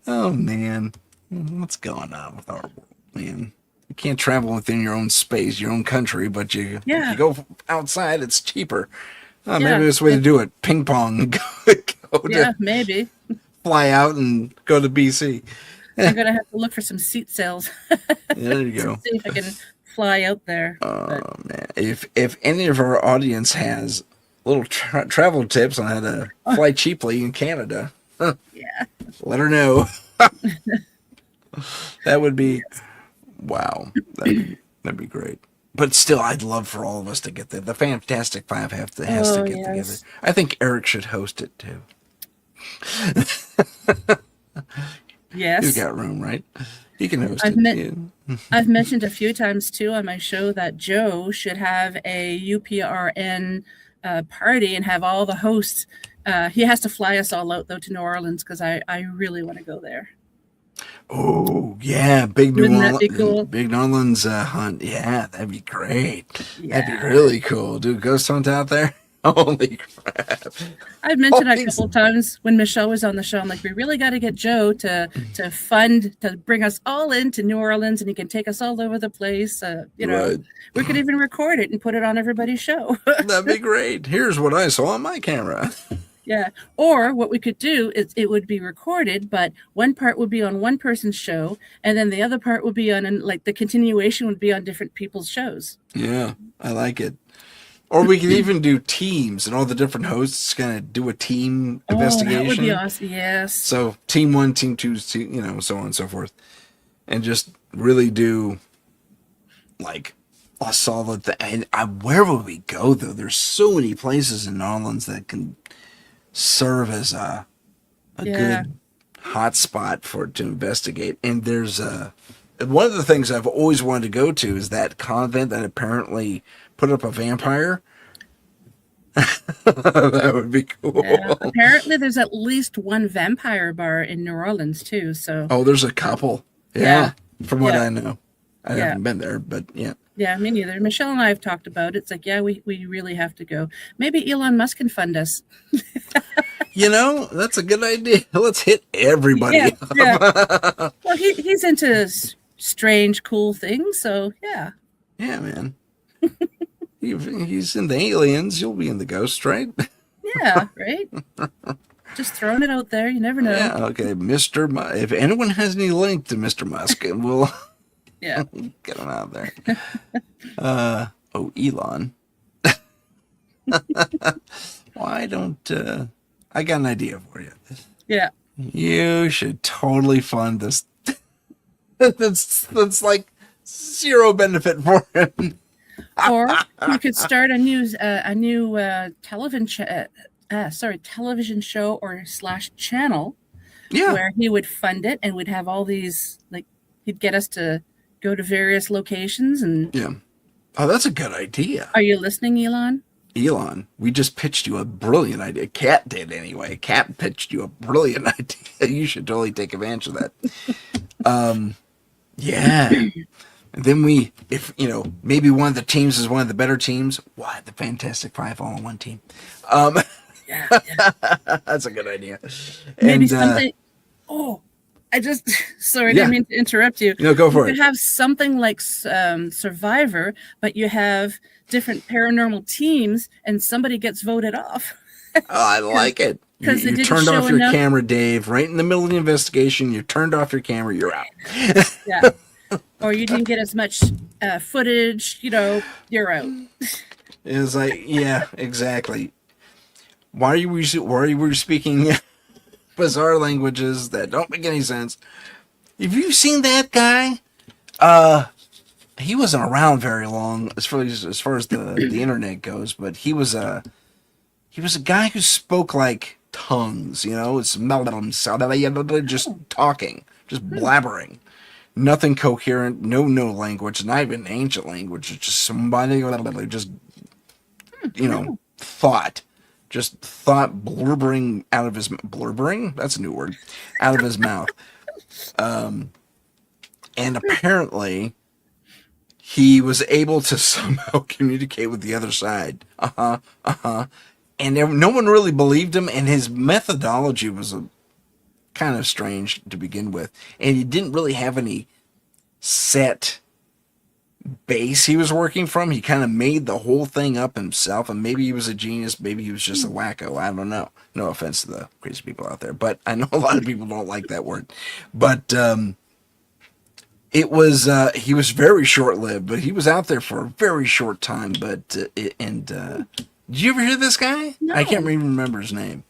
Oh man, what's going on with our world, man? You can't travel within your own space, your own country, but if you go outside, it's cheaper. Maybe this way to do it. Ping pong. Yeah, maybe. Fly out and go to BC. I'm gonna have to look for some seat sales. There you go. See if I can fly out there. Oh man! If any of our audience has little travel tips on how to fly cheaply in Canada, Yeah. let her know. That would be wow. That'd be great. But still, I'd love for all of us to get there. The Fantastic Five has to get together. I think Eric should host it too. Yes. He's got room, right? He can host I've mentioned a few times too on my show that Joe should have a UPRN party and have all the hosts. He has to fly us all out though to New Orleans because I really want to go there. Oh yeah, big New Wouldn't that Orleans, be cool? big New Orleans hunt. Yeah, that'd be great. Yeah. That'd be really cool. Do a ghost hunt out there. Holy crap! I've mentioned a couple of times when Michelle was on the show. I'm like, we really got to get Joe to bring us all into New Orleans, and he can take us all over the place. Right. We could even record it and put it on everybody's show. That'd be great. Here's what I saw on my camera. Yeah. Or what we could do is it would be recorded, but one part would be on one person's show, and then the other part would be on, like, the continuation would be on different people's shows. Yeah, I like it. Or we could even do teams, and all the different hosts kind of do a team investigation. That would be awesome. Yes. So team 1, team 2, so on and so forth, and just really do like a solid thing. And where would we go though? There's so many places in New Orleans that can serve as a good hot spot to investigate. And there's one of the things I've always wanted to go to is that convent that apparently put up a vampire. That would be cool. Yeah. Apparently there's at least one vampire bar in New Orleans too. So there's a couple. Yeah. From what I know. I haven't been there, but yeah. Yeah, me neither. Michelle and I have talked about it. It's like, yeah, we really have to go. Maybe Elon Musk can fund us. That's a good idea. Let's hit everybody up. Yeah. Well, he's into strange, cool things, so yeah. Yeah, man. He's in the aliens. You'll be in the ghost, right? Yeah, right? Just throwing it out there. You never know. Yeah, okay. If anyone has any link to Mr. Musk, and we'll get him out there. Elon. Why don't... I got an idea for you. Yeah. You should totally fund this. That's like zero benefit for him. Or we could start a new television show or / channel where he would fund it and would have all these, like, he'd get us to go to various locations and that's a good idea. Are you listening, Elon? We just pitched you a brilliant idea. Kat did anyway. Kat pitched you a brilliant idea. You should totally take advantage of that. Yeah. And then maybe one of the teams is one of the better teams. Why the Fantastic Five all on one team? Yeah. That's a good idea. Maybe something. Sorry, I didn't mean to interrupt you. No, go for it. You could have something like Survivor, but you have different paranormal teams, and somebody gets voted off. I like it. You turned off your camera, Dave, right in the middle of the investigation. You turned off your camera. You're out. Yeah. Or you didn't get as much footage. You're out. It's like, yeah, exactly. Why are we speaking bizarre languages that don't make any sense? Have you seen that guy? He wasn't around very long as far as the internet goes, but he was a guy who spoke like tongues. It's just talking, just blabbering. Nothing coherent, no language, not even ancient language. It's just somebody just, thought blurbering out of his blurbering. That's a new word, out of his mouth. And apparently, he was able to somehow communicate with the other side. And no one really believed him, and his methodology was kind of strange to begin with, and he didn't really have any set base he was working from. He kind of made the whole thing up himself, and maybe he was a genius, maybe he was just a wacko. I don't know. No offense to the crazy people out there, but I know a lot of people don't like that word. But it was he was very short-lived, but he was out there for a very short time. But did you ever hear this guy? No. I can't even remember his name.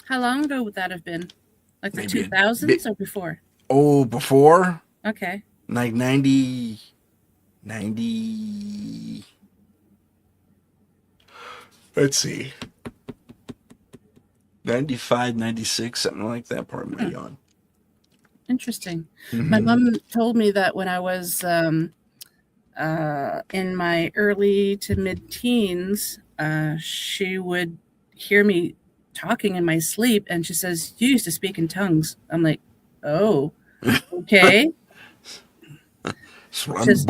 How long ago would that have been? Like the Maybe 2000s or before? Oh, before? Okay. Like 90. Let's see. 95, 96, something like that. Pardon my yawn. Interesting. My mom told me that when I was in my early to mid-teens, she would hear me talking in my sleep, and she says, "You used to speak in tongues." I'm like, "Oh, okay." She says,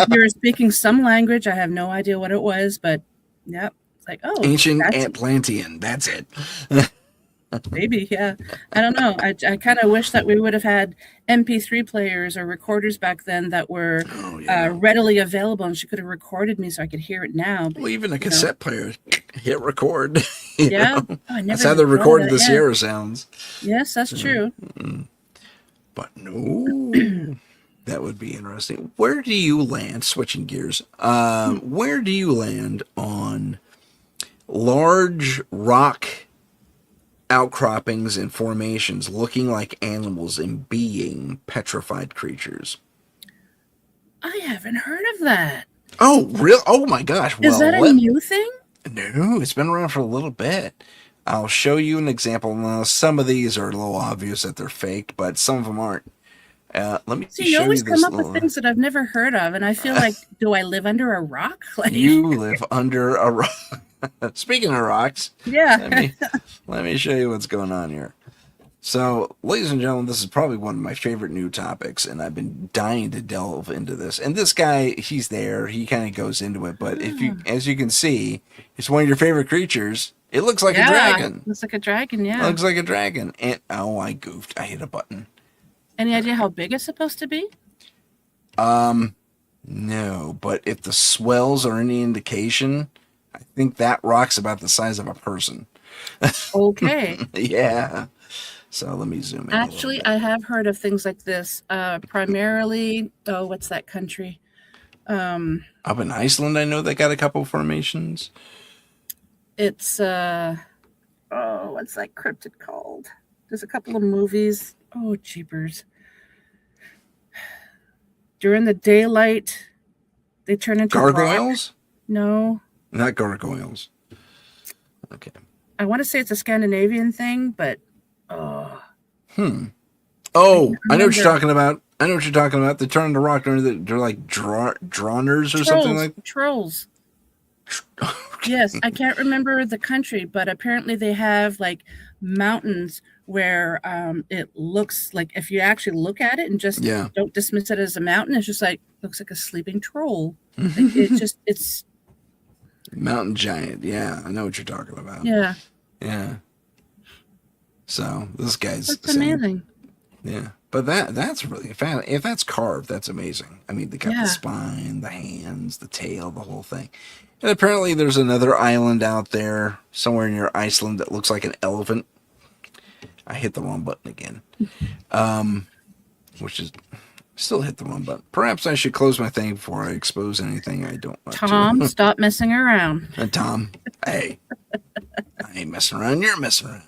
"You're speaking some language. I have no idea what it was, but yep." It's like, "Oh, ancient Atlantean. That's it." Maybe, yeah. I don't know. I kind of wish that we would have had MP3 players or recorders back then that were readily available, and she could have recorded me so I could hear it now. But, well, even a cassette player, hit record. Yeah. Oh, That's how they recorded the Sierra sounds. Yes, that's true. But no, that would be interesting. Where do you land, switching gears, where do you land on large rock outcroppings and formations looking like animals and being petrified creatures? I haven't heard of that. Oh, real? Oh my gosh. Is that a new thing? No, it's been around for a little bit. I'll show you an example. Now, some of these are a little obvious that they're faked, but some of them aren't. Let me show you this. You always come up with things that I've never heard of, and I feel like, do I live under a rock? Like, you live under a rock. Speaking of rocks, yeah. let me show you what's going on here. So, ladies and gentlemen, this is probably one of my favorite new topics, and I've been dying to delve into this. And this guy, he's there. He kind of goes into it, but as you can see, it's one of your favorite creatures. It looks like a dragon. Looks like a dragon, yeah. It looks like a dragon. And I goofed. I hit a button. Any idea how big it's supposed to be? No, but if the swells are any indication, I think that rock's about the size of a person. Okay. Yeah. So let me zoom in. Actually, I have heard of things like this. Primarily, what's that country? Up in Iceland, I know they got a couple formations. It's what's that cryptid called? There's a couple of movies. Oh, jeepers. During the daylight, they turn into gargoyles? Rock. No. Not gargoyles. Okay. I want to say it's a Scandinavian thing, but Oh, I know what you're talking about. They turn into rock. They're like drowners or something like that. Trolls. Yes, I can't remember the country, but apparently they have like mountains where it looks like, if you actually look at it and just don't dismiss it as a mountain, it's just like looks like a sleeping troll. Like, it's mountain giant. Yeah, I know what you're talking about. Yeah. So this guy's amazing. Yeah, but that's really if that's carved, that's amazing. I mean, they got the spine, the hands, the tail, the whole thing. And apparently there's another island out there somewhere near Iceland that looks like an elephant. I hit the wrong button again. Which is still hit the wrong button. Perhaps I should close my thing before I expose anything I don't want Tom, stop messing around. Tom, hey, I ain't messing around. You're messing around.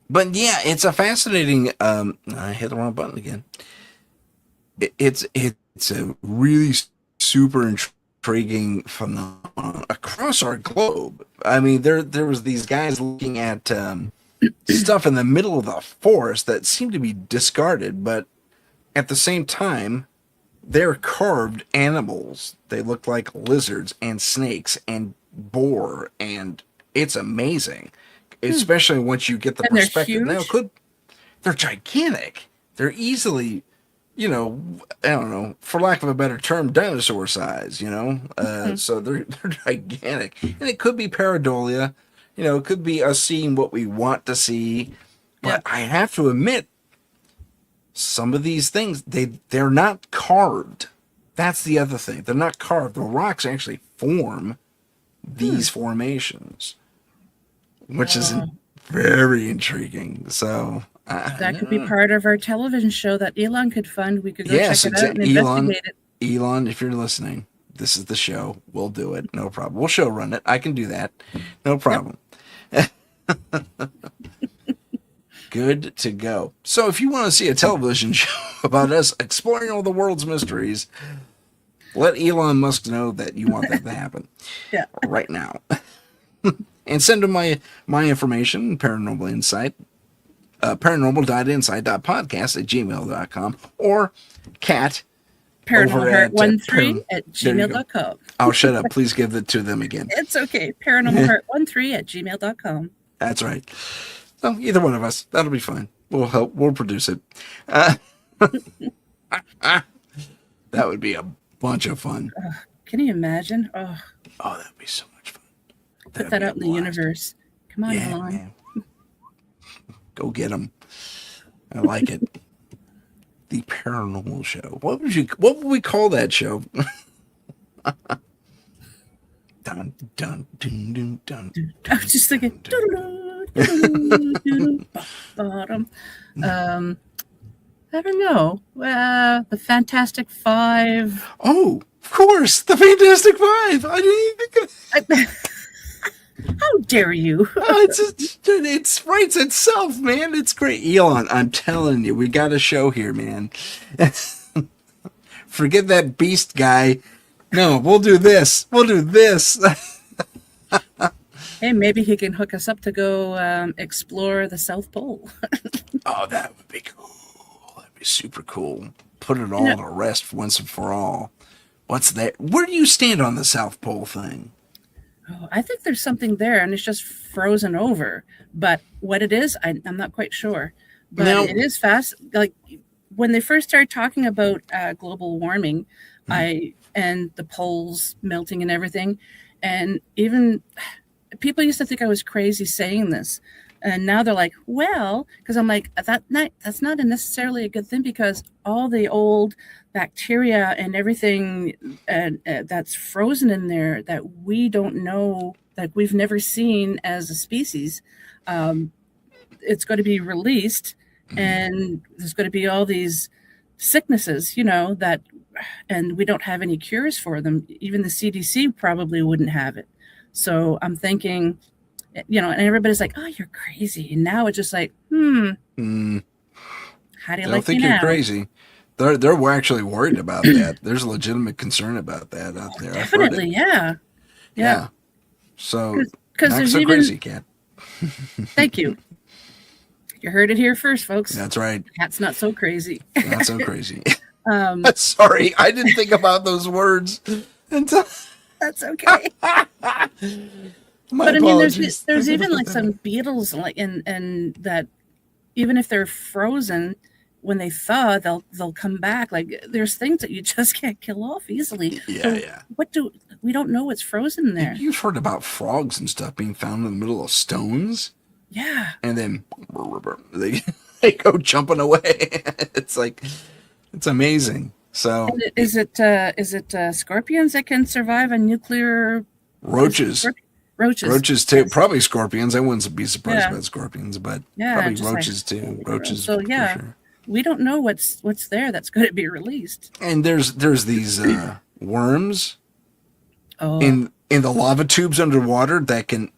But yeah, it's a fascinating. I hit the wrong button again. It's a really super intriguing phenomenon across our globe. I mean, there was these guys looking at stuff in the middle of the forest that seemed to be discarded, but at the same time, they're carved animals. They look like lizards and snakes and boar, and it's amazing, especially once you get the perspective. Now, they're gigantic. They're easily, I don't know, for lack of a better term, dinosaur size. So they're gigantic, and it could be pareidolia. It could be us seeing what we want to see. But I have to admit, some of these things, they're not carved. That's the other thing. They're not carved. The rocks actually form these formations, which is very intriguing. So that could be part of our television show that Elon could fund. We could go check it out and investigate it. Elon, if you're listening, this is the show. We'll do it. No problem. We'll show run it. I can do that. No problem. Yep. Good to go. So if you want to see a television show about us exploring all the world's mysteries, let Elon Musk know that you want that to happen. Yeah. Right now. And send him my information, Paranormal Insight, paranormal.insight.podcast@gmail.com, or Kat paranormalheart13@gmail.com. Oh, shut up. Please give it to them again. It's okay. paranormalheart13@gmail.com. That's right. So either one of us, that'll be fine. We'll help. We'll produce it. That would be a bunch of fun. Can you imagine? Oh, that'd be so much fun. Put that out in the universe. Come on, Elon. Man. Go get them. I like it. The Paranormal Show. What would we call that show? Dun dun dun dun dun. I was just thinking. Bottom. I don't know. The Fantastic Five. Oh, of course, the Fantastic Five. I didn't even think of it. How dare you? It writes itself, man. It's great. Elon, I'm telling you, we got a show here, man. Forget that beast guy. No, we'll do this. We'll do this. Hey, maybe he can hook us up to go explore the South Pole. Oh, that would be cool. That'd be super cool. Put it all to rest once and for all. What's that? Where do you stand on the South Pole thing? Oh, I think there's something there, and it's just frozen over. But what it is, I'm not quite sure. But it is fast. Like when they first started talking about global warming, and the poles melting and everything, and even people used to think I was crazy saying this. And now they're like, well, because I'm like, that's not necessarily a good thing, because all the old bacteria and everything that's frozen in there that we don't know, that we've never seen as a species, it's going to be released, and there's going to be all these sicknesses, that, and we don't have any cures for them. Even the CDC probably wouldn't have it. So I'm thinking, and everybody's like, oh, you're crazy. And now it's just like, how do you like me now? I don't think you're crazy. They're actually worried about that. There's a legitimate concern about that out there. Definitely, yeah. So, because not there's so even crazy, Kat. Thank you. You heard it here first, folks. That's right. Cat's not so crazy. Not so crazy. Sorry, I didn't think about those words until. That's okay. But I mean, there's even like some beetles, like and that even if they're frozen, when they thaw, they'll come back. Like there's things that you just can't kill off easily. Yeah. We don't know what's frozen there. You've heard about frogs and stuff being found in the middle of stones. Yeah. And then they go jumping away. It's like, it's amazing. So and is it scorpions that can survive a nuclear? Roaches. Roaches too. Probably scorpions. I wouldn't be surprised about scorpions, but probably roaches too. Roaches. So yeah, sure. We don't know what's there that's going to be released. And there's these worms in the lava tubes underwater that can.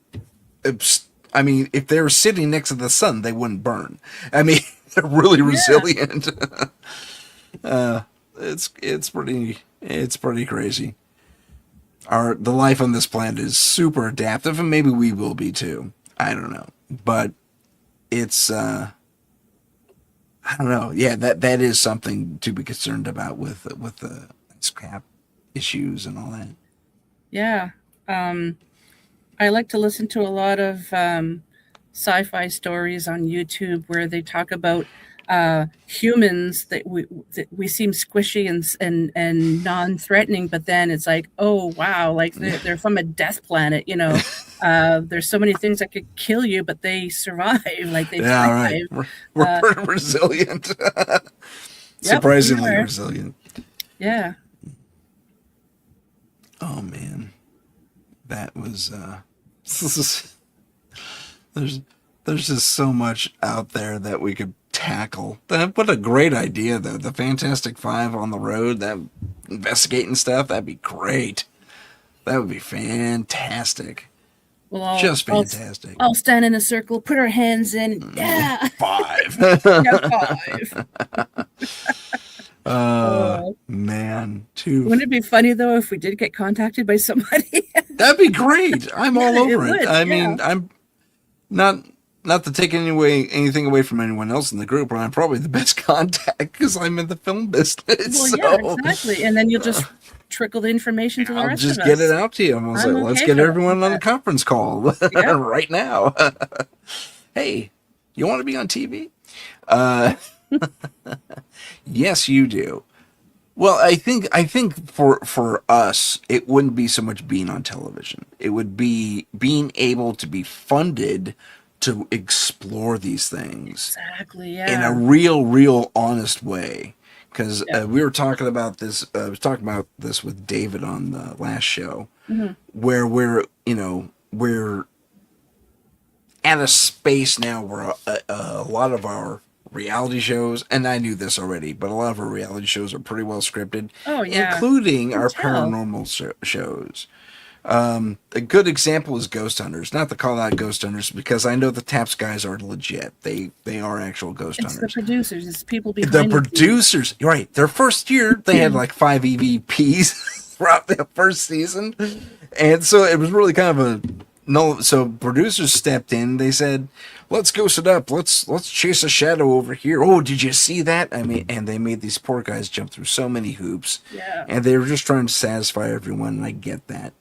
I mean, if they were sitting next to the sun, they wouldn't burn. I mean, they're really resilient. It's pretty crazy. The life on this planet is super adaptive, and maybe we will be too. I don't know, but it's I don't know. Yeah, that is something to be concerned about with the scrap issues and all that. Yeah, I like to listen to a lot of sci-fi stories on YouTube where they talk about humans that we seem squishy and non-threatening, but then it's like, oh wow, like they're from a death planet, There's so many things that could kill you, but they survive. Like they Yeah, thrive. right. We're pretty resilient. Surprisingly resilient. Yeah. Oh man, that was. There's just so much out there that we could tackle. What a great idea, though. The Fantastic Five on the road, that investigating stuff, that'd be great. That would be fantastic. Well, just fantastic. I'll stand in a circle, put our hands in. Yeah. 5. Yeah, 5. Man, 2. Wouldn't it be funny though if we did get contacted by somebody? That'd be great. I'm all over it. I yeah. mean, I'm not to take anything away from anyone else in the group, but I'm probably the best contact because I'm in the film business. Well, yeah, exactly. And then you'll just trickle the information to the rest of us. I'll just get it out to you. I was like, let's get everyone on a conference call right now. Hey, you want to be on TV? Yes, you do. Well, I think for us, it wouldn't be so much being on television. It would be being able to be funded to explore these things. Exactly, yeah. In a real honest way. Because we were talking about this, I was talking about this with David on the last show, where we're at a space now where a lot of our reality shows, and I knew this already, but a lot of our reality shows are pretty well scripted, including our paranormal shows. A good example is Ghost Hunters. Not to call out Ghost Hunters because I know the Taps guys are legit. They are actual ghost hunters. It's the producers. It's people behind the producers. You're right. Their first year, they had like 5 EVPs throughout the first season, and so it was really kind of a no. So producers stepped in. They said, "Let's ghost it up. Let's chase a shadow over here." Oh, did you see that? I mean, and they made these poor guys jump through so many hoops. Yeah. And they were just trying to satisfy everyone, and I get that.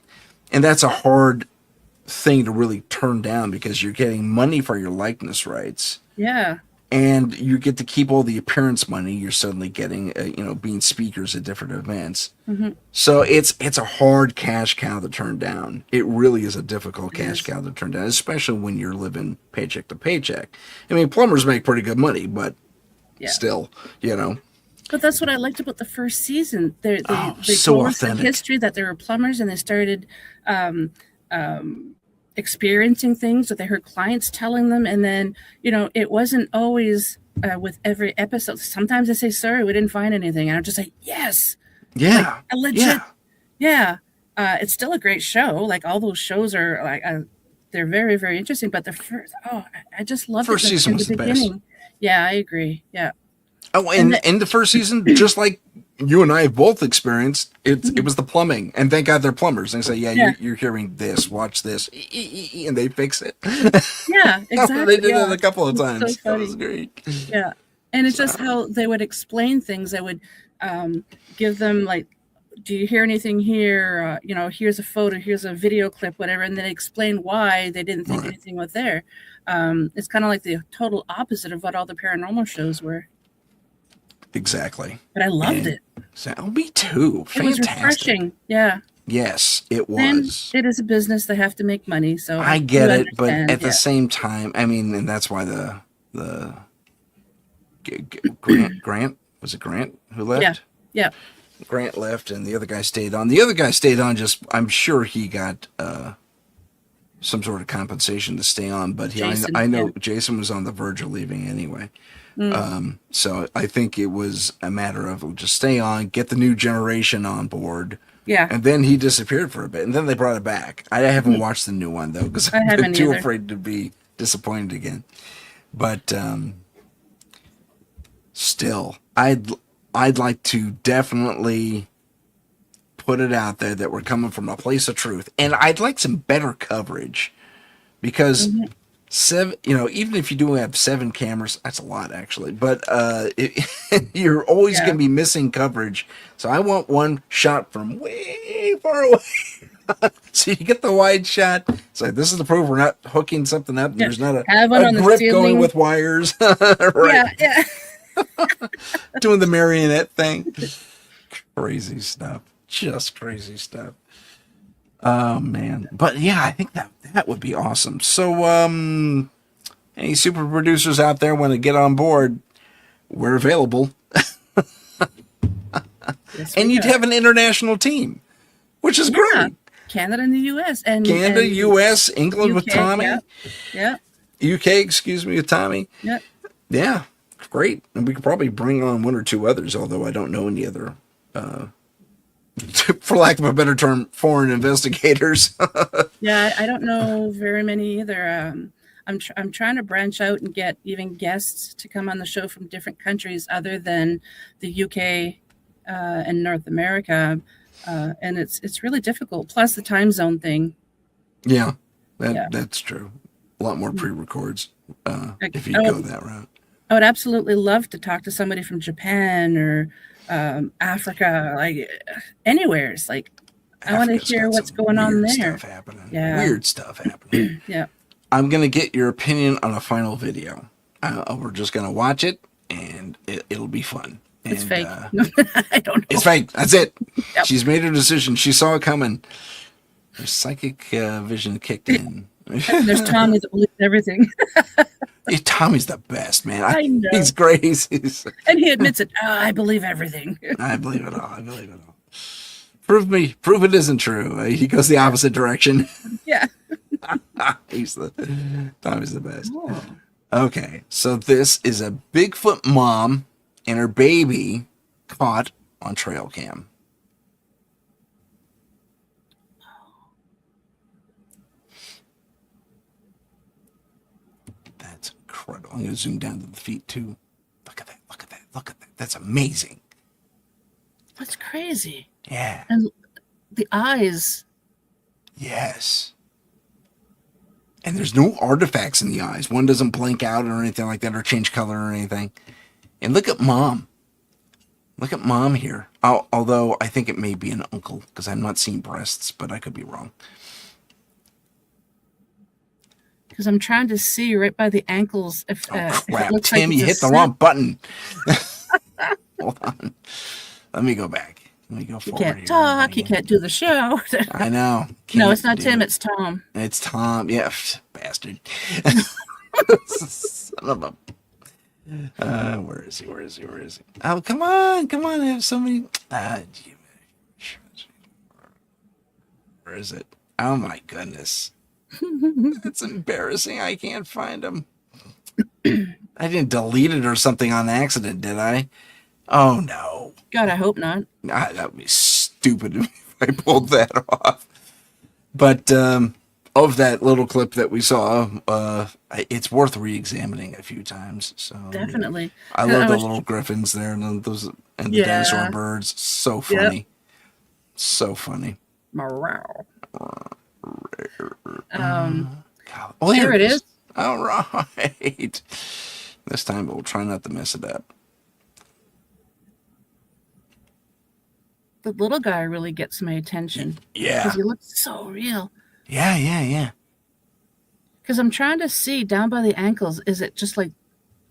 And that's a hard thing to really turn down because you're getting money for your likeness rights. Yeah. And you get to keep all the appearance money you're suddenly getting, being speakers at different events. So it's a hard cash cow to turn down. It really is a difficult cash cow to turn down, especially when you're living paycheck to paycheck. I mean, plumbers make pretty good money, but still, But that's what I liked about the first season. They so told us the authentic. history that they were plumbers, and they started experiencing things that they heard clients telling them. And then, it wasn't always with every episode. Sometimes they say, "Sorry, we didn't find anything." And I'm just like, yes. Yeah. Like, a legit. Yeah. It's still a great show. Like all those shows are like, they're very, very interesting. But the first, I just loved first it. Season was the best. Yeah, I agree. Yeah. Oh, and in the first season, just like you and I have both experienced, it was the plumbing. And thank God they're plumbers. They say, you're hearing this, watch this, and they fix it. Yeah, exactly. They did it a couple of times. So that was great. Yeah. And it's just how they would explain things. They would give them like, do you hear anything here? Here's a photo, here's a video clip, whatever. And then explain why they didn't think anything was there. It's kind of like the total opposite of what all the paranormal shows were. Exactly. But I loved it. So, me too. Fantastic. It was refreshing. Yeah. Yes, it was. And it is a business. They have to make money. So I get it, but at the same time, I mean, and that's why the Grant was it Grant who left? Yeah. Grant left, and the other guy stayed on. The other guy stayed on. Just I'm sure he got some sort of compensation to stay on, but I know Jason was on the verge of leaving anyway. So I think it was a matter of just stay on, get the new generation on board. Yeah. And then he disappeared for a bit, and then they brought it back. I haven't watched the new one, though, because I'm too afraid to be disappointed again. But still, I'd like to definitely put it out there that we're coming from a place of truth. And I'd like some better coverage because... even if you do have 7 cameras, that's a lot actually, but you're always going to be missing coverage. So I want one shot from way far away. So you get the wide shot. So this is the proof we're not hooking something up. There's not a grip going with wires. Right. Yeah. Doing the marionette thing. Crazy stuff. Just crazy stuff. Oh man, but yeah, I think that would be awesome. So, any super producers out there want to get on board? We're available, Yes, and we you'd are. have an international team, which is Yeah, great. Canada and the U.S. and Canada, U.S., England with UK. Yeah, Tommy, yeah, UK, excuse me, with Tommy. yeah. Yeah, great. And we could probably bring on one or two others, although I don't know any other, for lack of a better term, foreign investigators. Yeah, I don't know very many either. I'm trying to branch out and get even guests to come on the show from different countries other than the UK and North America, and it's really difficult. Plus the time zone thing. Yeah, Yeah, that's true. A lot more pre-records if you I go would, that route. I would absolutely love to talk to somebody from Japan or Africa, like anywhere. It's like I want to Africa's hear got what's some going on weird there. stuff happening. Yeah, Weird stuff happening. yeah. I'm gonna get your opinion on a final video. We're just gonna watch it, and it'll be fun. It's And, fake. I don't know. It's fake. That's it. Yep. She's made her decision. She saw it coming. Her psychic vision kicked in. There's Tommy that believes everything. Yeah, Tommy's the best, man. I know. He's great. And he admits it. Oh, I believe everything. I believe it all. I believe it all. Prove it isn't true. He goes the opposite direction. Yeah. Tommy's the best. Okay, so this is a Bigfoot mom and her baby caught on trail cam. That's incredible. I'm going to zoom down to the feet too. Look at that. Look at that. Look at that. That's amazing. That's crazy. Yeah. And the eyes. Yes. And there's no artifacts in the eyes. One doesn't blink out or anything like that or change color or anything. And look at mom. Look at mom here. Although I think it may be an uncle because I'm not seeing breasts, but I could be wrong. Because I'm trying to see right by the ankles if, if Crap, it looks Tim, like you hit the wrong button. Hold on. Let me go back. Let me go You forward. can't here. talk. You can't do the show. I know. No, it's not do Tim. it. It's Tom. It's Tom. Yeah, bastard. Son of a. Where is he? Where is he? Where is he? Oh, come on. Come on. I have so many. Where is it? Oh, my goodness. It's embarrassing. I can't find him. I didn't delete it or something on accident, did I? Oh, no. God, I hope not. That would be stupid if I pulled that off. But of that little clip that we saw, it's worth re-examining a few times. So Definitely. I love the little griffins there and those and the dinosaur birds. So funny. Yep. So funny. Morale. Oh, here it is. All right. This time we'll try not to mess it up. The little guy really gets my attention. Yeah. Because he looks so real. Yeah. Because I'm trying to see down by the ankles, is it just like,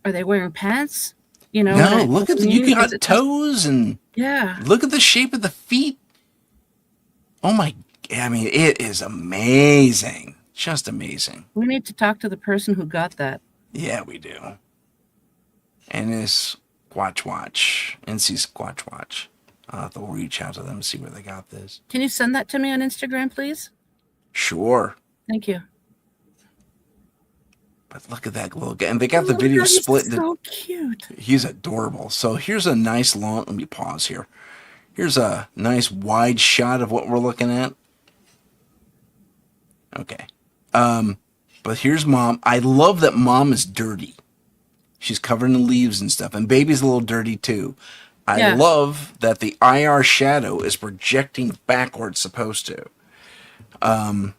are they wearing pants? You know? No, look at you got toes and look at the shape of the feet. Oh my, I mean, it is amazing. Just amazing. We need to talk to the person who got that. Yeah, we do. And it's Squatch, NC Squatch. I'll have to reach out to them and see where they got this. Can you send that to me on Instagram, please? Sure. Thank you. But look at that little guy. And they got the video split. So cute. He's adorable. So here's a nice long, let me pause here. Here's a nice wide shot of what we're looking at. Okay. But here's mom. I love that mom is dirty. She's covered in leaves and stuff. And baby's a little dirty too. I love that the IR shadow is projecting backwards, supposed to. And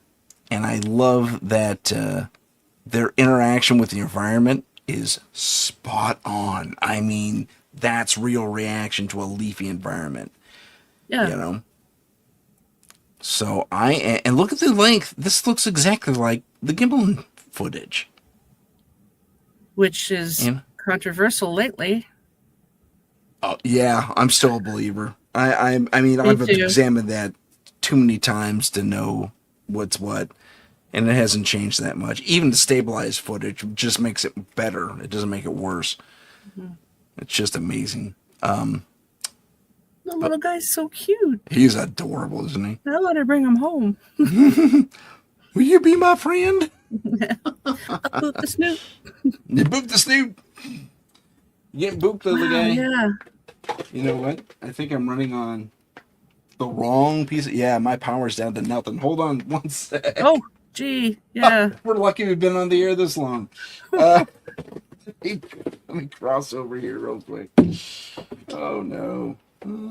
I love that their interaction with the environment is spot on. I mean, that's real reaction to a leafy environment. Yeah. You know? So and look at the length. This looks exactly like the gimbal footage. Which is controversial lately. Oh, yeah, I'm still a believer. I mean, I've examined that too many times to know what's what. And it hasn't changed that much. Even the stabilized footage just makes it better. It doesn't make it worse. Mm-hmm. It's just amazing. The little guy's so cute. He's adorable, isn't he? I want to bring him home. Will you be my friend? I'll boop the snoot. You boop the snoot. You getting booped, little guy? Yeah. You know what? I think I'm running on the wrong piece. Yeah, my power's down to nothing. Hold on one sec. Oh, gee. Yeah. Oh, we're lucky we've been on the air this long. Let me cross over here real quick. Oh, no.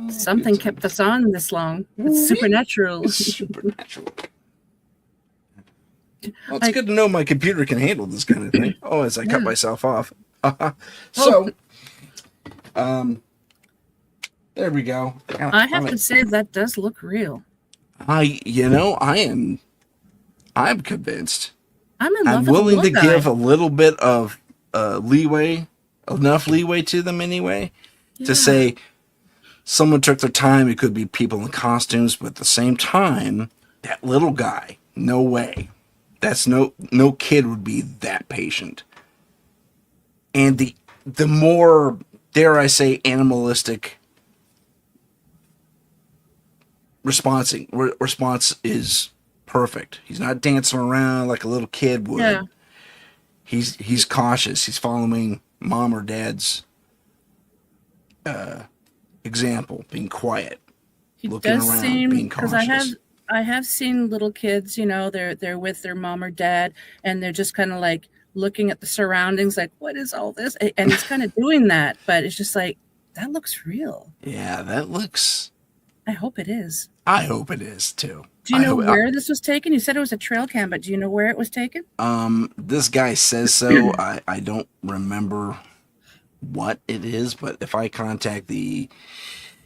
Something kept us on this long. It's supernatural. It's supernatural. Well, it's good to know my computer can handle this kind of thing. Oh, as I cut myself off. So, there we go. I have to say that does look real. I'm convinced. I'm willing to give a little bit of leeway, enough leeway to them anyway, to say someone took their time. It could be people in costumes, but at the same time, that little guy, no way. That's no kid would be that patient. And the more, dare I say, animalistic response is perfect. He's not dancing around like a little kid would. Yeah. He's cautious. He's following mom or dad's example, being quiet, looking around, being cautious. I have seen little kids, they're with their mom or dad, and they're just kind of like looking at the surroundings, like, what is all this? And he's kind of doing that, but it's just like, that looks real. Yeah, that looks. I hope it is. I hope it is too. Do you know where this was taken? You said it was a trail cam, but do you know where it was taken? This guy says so. I don't remember what it is, but if I contact the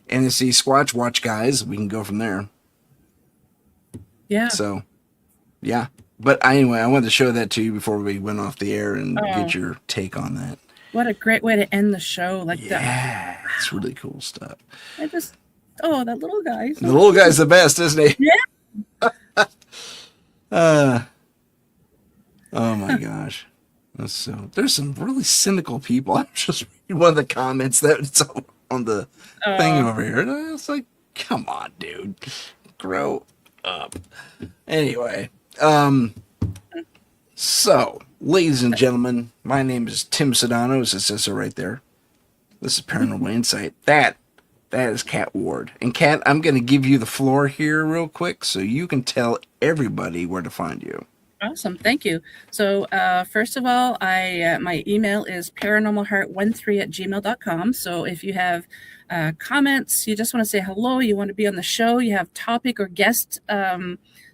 NSC Squatch Watch guys, we can go from there. Yeah. So, yeah. But anyway, I wanted to show that to you before we went off the air and get your take on that. What a great way to end the show. Yeah, it's really cool stuff. that little guy. The little guy's the best, isn't he? Yeah. Oh my gosh. There's some really cynical people. I'm just reading one of the comments that's on the thing over here. And it's like, come on, dude. Grow up. Anyway, so, ladies and gentlemen, my name is Tim Sedano, as it says so right there. This is Paranormal Insight. That is Kat Ward. And Kat, I'm going to give you the floor here real quick so you can tell everybody where to find you. Awesome. Thank you. So, first of all, my email is paranormalheart13@gmail.com. So if you have comments, you just want to say hello, you want to be on the show, you have topic or guest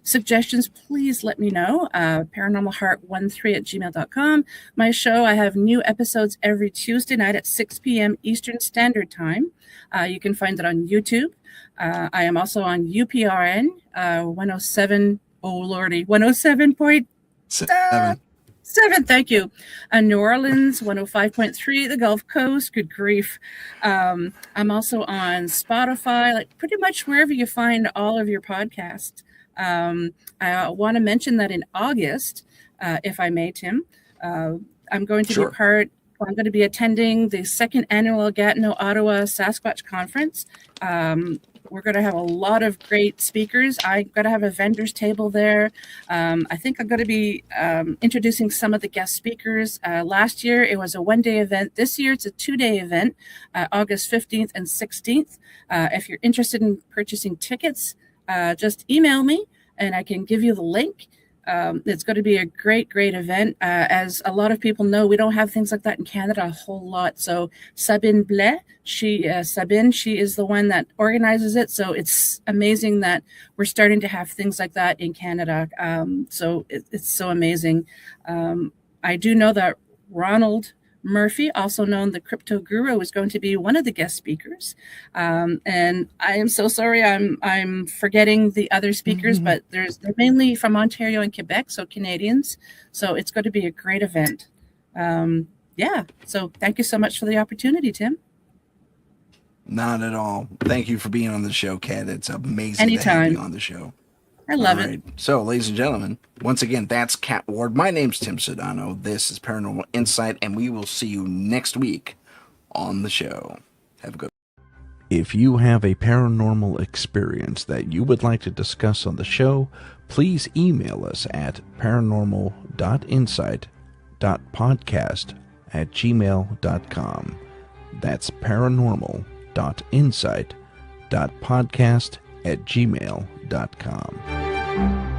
suggestions, please let me know. paranormalheart13@gmail.com. My show, I have new episodes every Tuesday night at 6 p.m. Eastern Standard Time. You can find it on YouTube. I am also on UPRN 107. Oh, Lordy, 107.7. Thank you. New Orleans, 105.3, the Gulf Coast. Good grief. I'm also on Spotify, like pretty much wherever you find all of your podcasts. I want to mention that in August, if I may, Tim, I'm going to I'm going to be attending the second annual Gatineau, Ottawa Sasquatch Conference. We're going to have a lot of great speakers. I'm going to have a vendor's table there. I think I'm going to be introducing some of the guest speakers. Last year, it was a one-day event. This year, it's a two-day event, August 15th and 16th. If you're interested in purchasing tickets, just email me, and I can give you the link. It's going to be a great, great event. As a lot of people know, we don't have things like that in Canada a whole lot. So Sabine Blais, she is the one that organizes it. So it's amazing that we're starting to have things like that in Canada. So it's so amazing. I do know that Ronald Murphy, also known the Crypto Guru, is going to be one of the guest speakers. And I am so sorry I'm forgetting the other speakers, but they're mainly from Ontario and Quebec, so Canadians. So it's going to be a great event. So thank you so much for the opportunity, Tim. Not at all. Thank you for being on the show, Kat. It's amazing to have Anytime. you on the show. I love All it. right. So, ladies and gentlemen, once again, that's Kat Ward. My name's Tim Sedano. This is Paranormal Insight, and we will see you next week on the show. Have a good one. If you have a paranormal experience that you would like to discuss on the show, please email us at paranormal.insight.podcast@gmail.com. That's paranormal.insight.podcast@gmail.com.